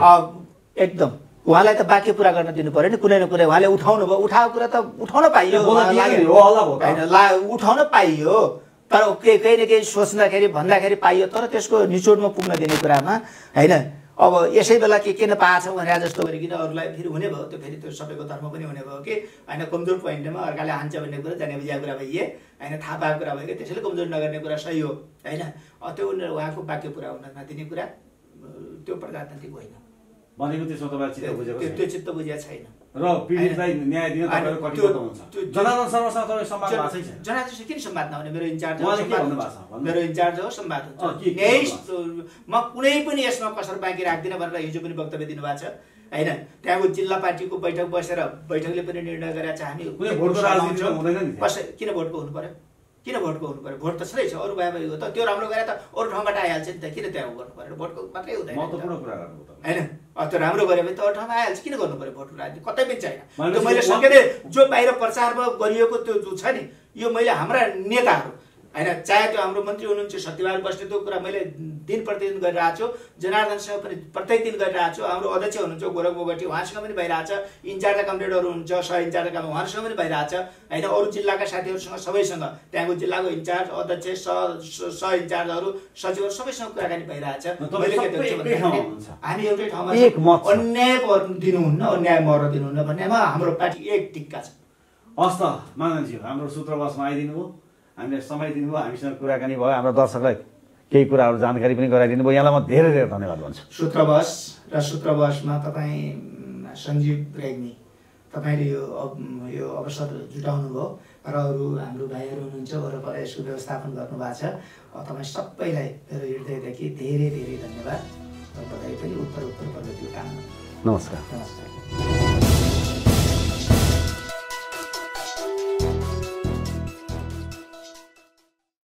C: एकदम उहाँलाई त वाक्य पुरा गर्न दिनु पर्यो नि। कुनै न कुनै उहाँले उठाउनु भयो, उठाएको कुरा त उठाउन पाइयो हैन, उठाउन पाइयो तर केही न केही सोच्दाखेरि भन्दाखेरि पाइयो तर त्यसको निचोडमा पुग्न दिने कुरामा हैन। अब यसै बेला के किन पाएको छ भनेर जस्तो गरिकन अरूलाई फेरि हुने भयो। त्यो फेरि त्यो सबैको तर्फ पनि हुने भयो कि हैन। कमजोर पोइन्टमा अर्काले हान्छ भन्ने कुरा जाने बुझाएको कुरा भइए हैन, थाहा पाएको कुरा भयो कि त्यसैले कमजोर नगर्ने कुरा सही हो हैन। त्यो उहाँको वाक्य पुरा हुन नदिने कुरा त्यो प्रजातान्त्रिक होइन
B: भनेको। त्यसमा तपाईँ चित्त बुझेको
C: त्यो चित्त बुझेको छैन
B: र पीडितलाई न्याय दिन तपाईहरु कटिबद्ध हुन्छ। जनार्दन शर्मासँग तपाईँ संवाद भएको छैन?
C: जनार्दन किन संवाद नहुने? मेरो इन्चार्ज
B: हो,
C: मेरो इन्चार्ज हो, संवाद हुन्छ। न्याय म कुनै पनि यसमा कसर बाँकी राख्दिनँ भनेर हिजो पनि वक्तव्य दिनुभएको छ हैन। त्यहाँको जिल्ला पार्टीको बैठक बसेर बैठकले पनि निर्णय गरेका छ हामी
B: कुनै भोटको राजनीति हुँदैन नि।
C: कसै किन भोटको हुनु पर्यो? किन भोटको हुनु पर्यो? भोट त छँदैछ, अरू भए हो त त्यो राम्रो गरे त अरू ठाउँबाट आइहाल्छ नि त। किन त्यहाँ गर्नु पर्यो? भोटको मात्रै हुँदैन
B: महत्त्वपूर्ण कुरा गर्नु त
C: हैन। त्यो राम्रो गरे भने त अरू ठाउँमा आइहाल्छ, किन गर्नु पर्यो भोटको राजनीति? कतै पनि छैन। त्यो मैले सकेले जो बाहिर प्रचारमा गरिएको त्यो जो छ नि यो मैले हाम्रा नेताहरू हैन, चाहे त्यो हाम्रो मन्त्री हुनुहुन्छ सत्यबाल बस्नेतको कुरा मैले दिन प्रतिदिन गरिरहेको छु, जनार्दनसँग पनि प्रत्येक दिन गरिरहेको छु। हाम्रो अध्यक्ष हुनुहुन्छ गोरख बोगटी, उहाँसँग पनि भइरहेको छ। इन्चार्ज कमरेडहरू हुनुहुन्छ, सह इन्चार्ज काम उहाँहरूसँग पनि भइरहेको छ हैन। अरू जिल्लाका साथीहरूसँग सबैसँग, त्यहाँको जिल्लाको इन्चार्ज अध्यक्ष सह इन्चार्जहरू सचिवहरू सबैसँग कुराकानी भइरहेको छ। हामी एउटै ठाउँमा अन्याय दिनुहुन्न, अन्याय मर्न दिनुहुन्न भन्नेमा हाम्रो पार्टी एक टिक्का छ।
B: हस् त माननजी, हाम्रो सूत्रवासमा आइदिनु भयो, हामीले समय दिनुभयो, हामीसँग कुराकानी भयो, हाम्रो दर्शकलाई केही कुराहरू जानकारी पनि गराइदिनु भयो। यहाँलाई म धेरै धेरै धन्यवाद भन्छु।
C: सूत्रवास र सूत्रवासमा तपाईँ सञ्जीव रेग्मी तपाईँले यो अवसर जुटाउनु भयो र अरू हाम्रो भाइहरू हुनुहुन्छ वरपर यसको व्यवस्थापन गर्नुभएको छ। तपाईँ सबैलाई मेरो हृदयदेखि धेरै धेरै धन्यवाद र तपाईँ पनि उत्तर प्रगतिको कामना।
B: नमस्कार।
C: नमस्कार।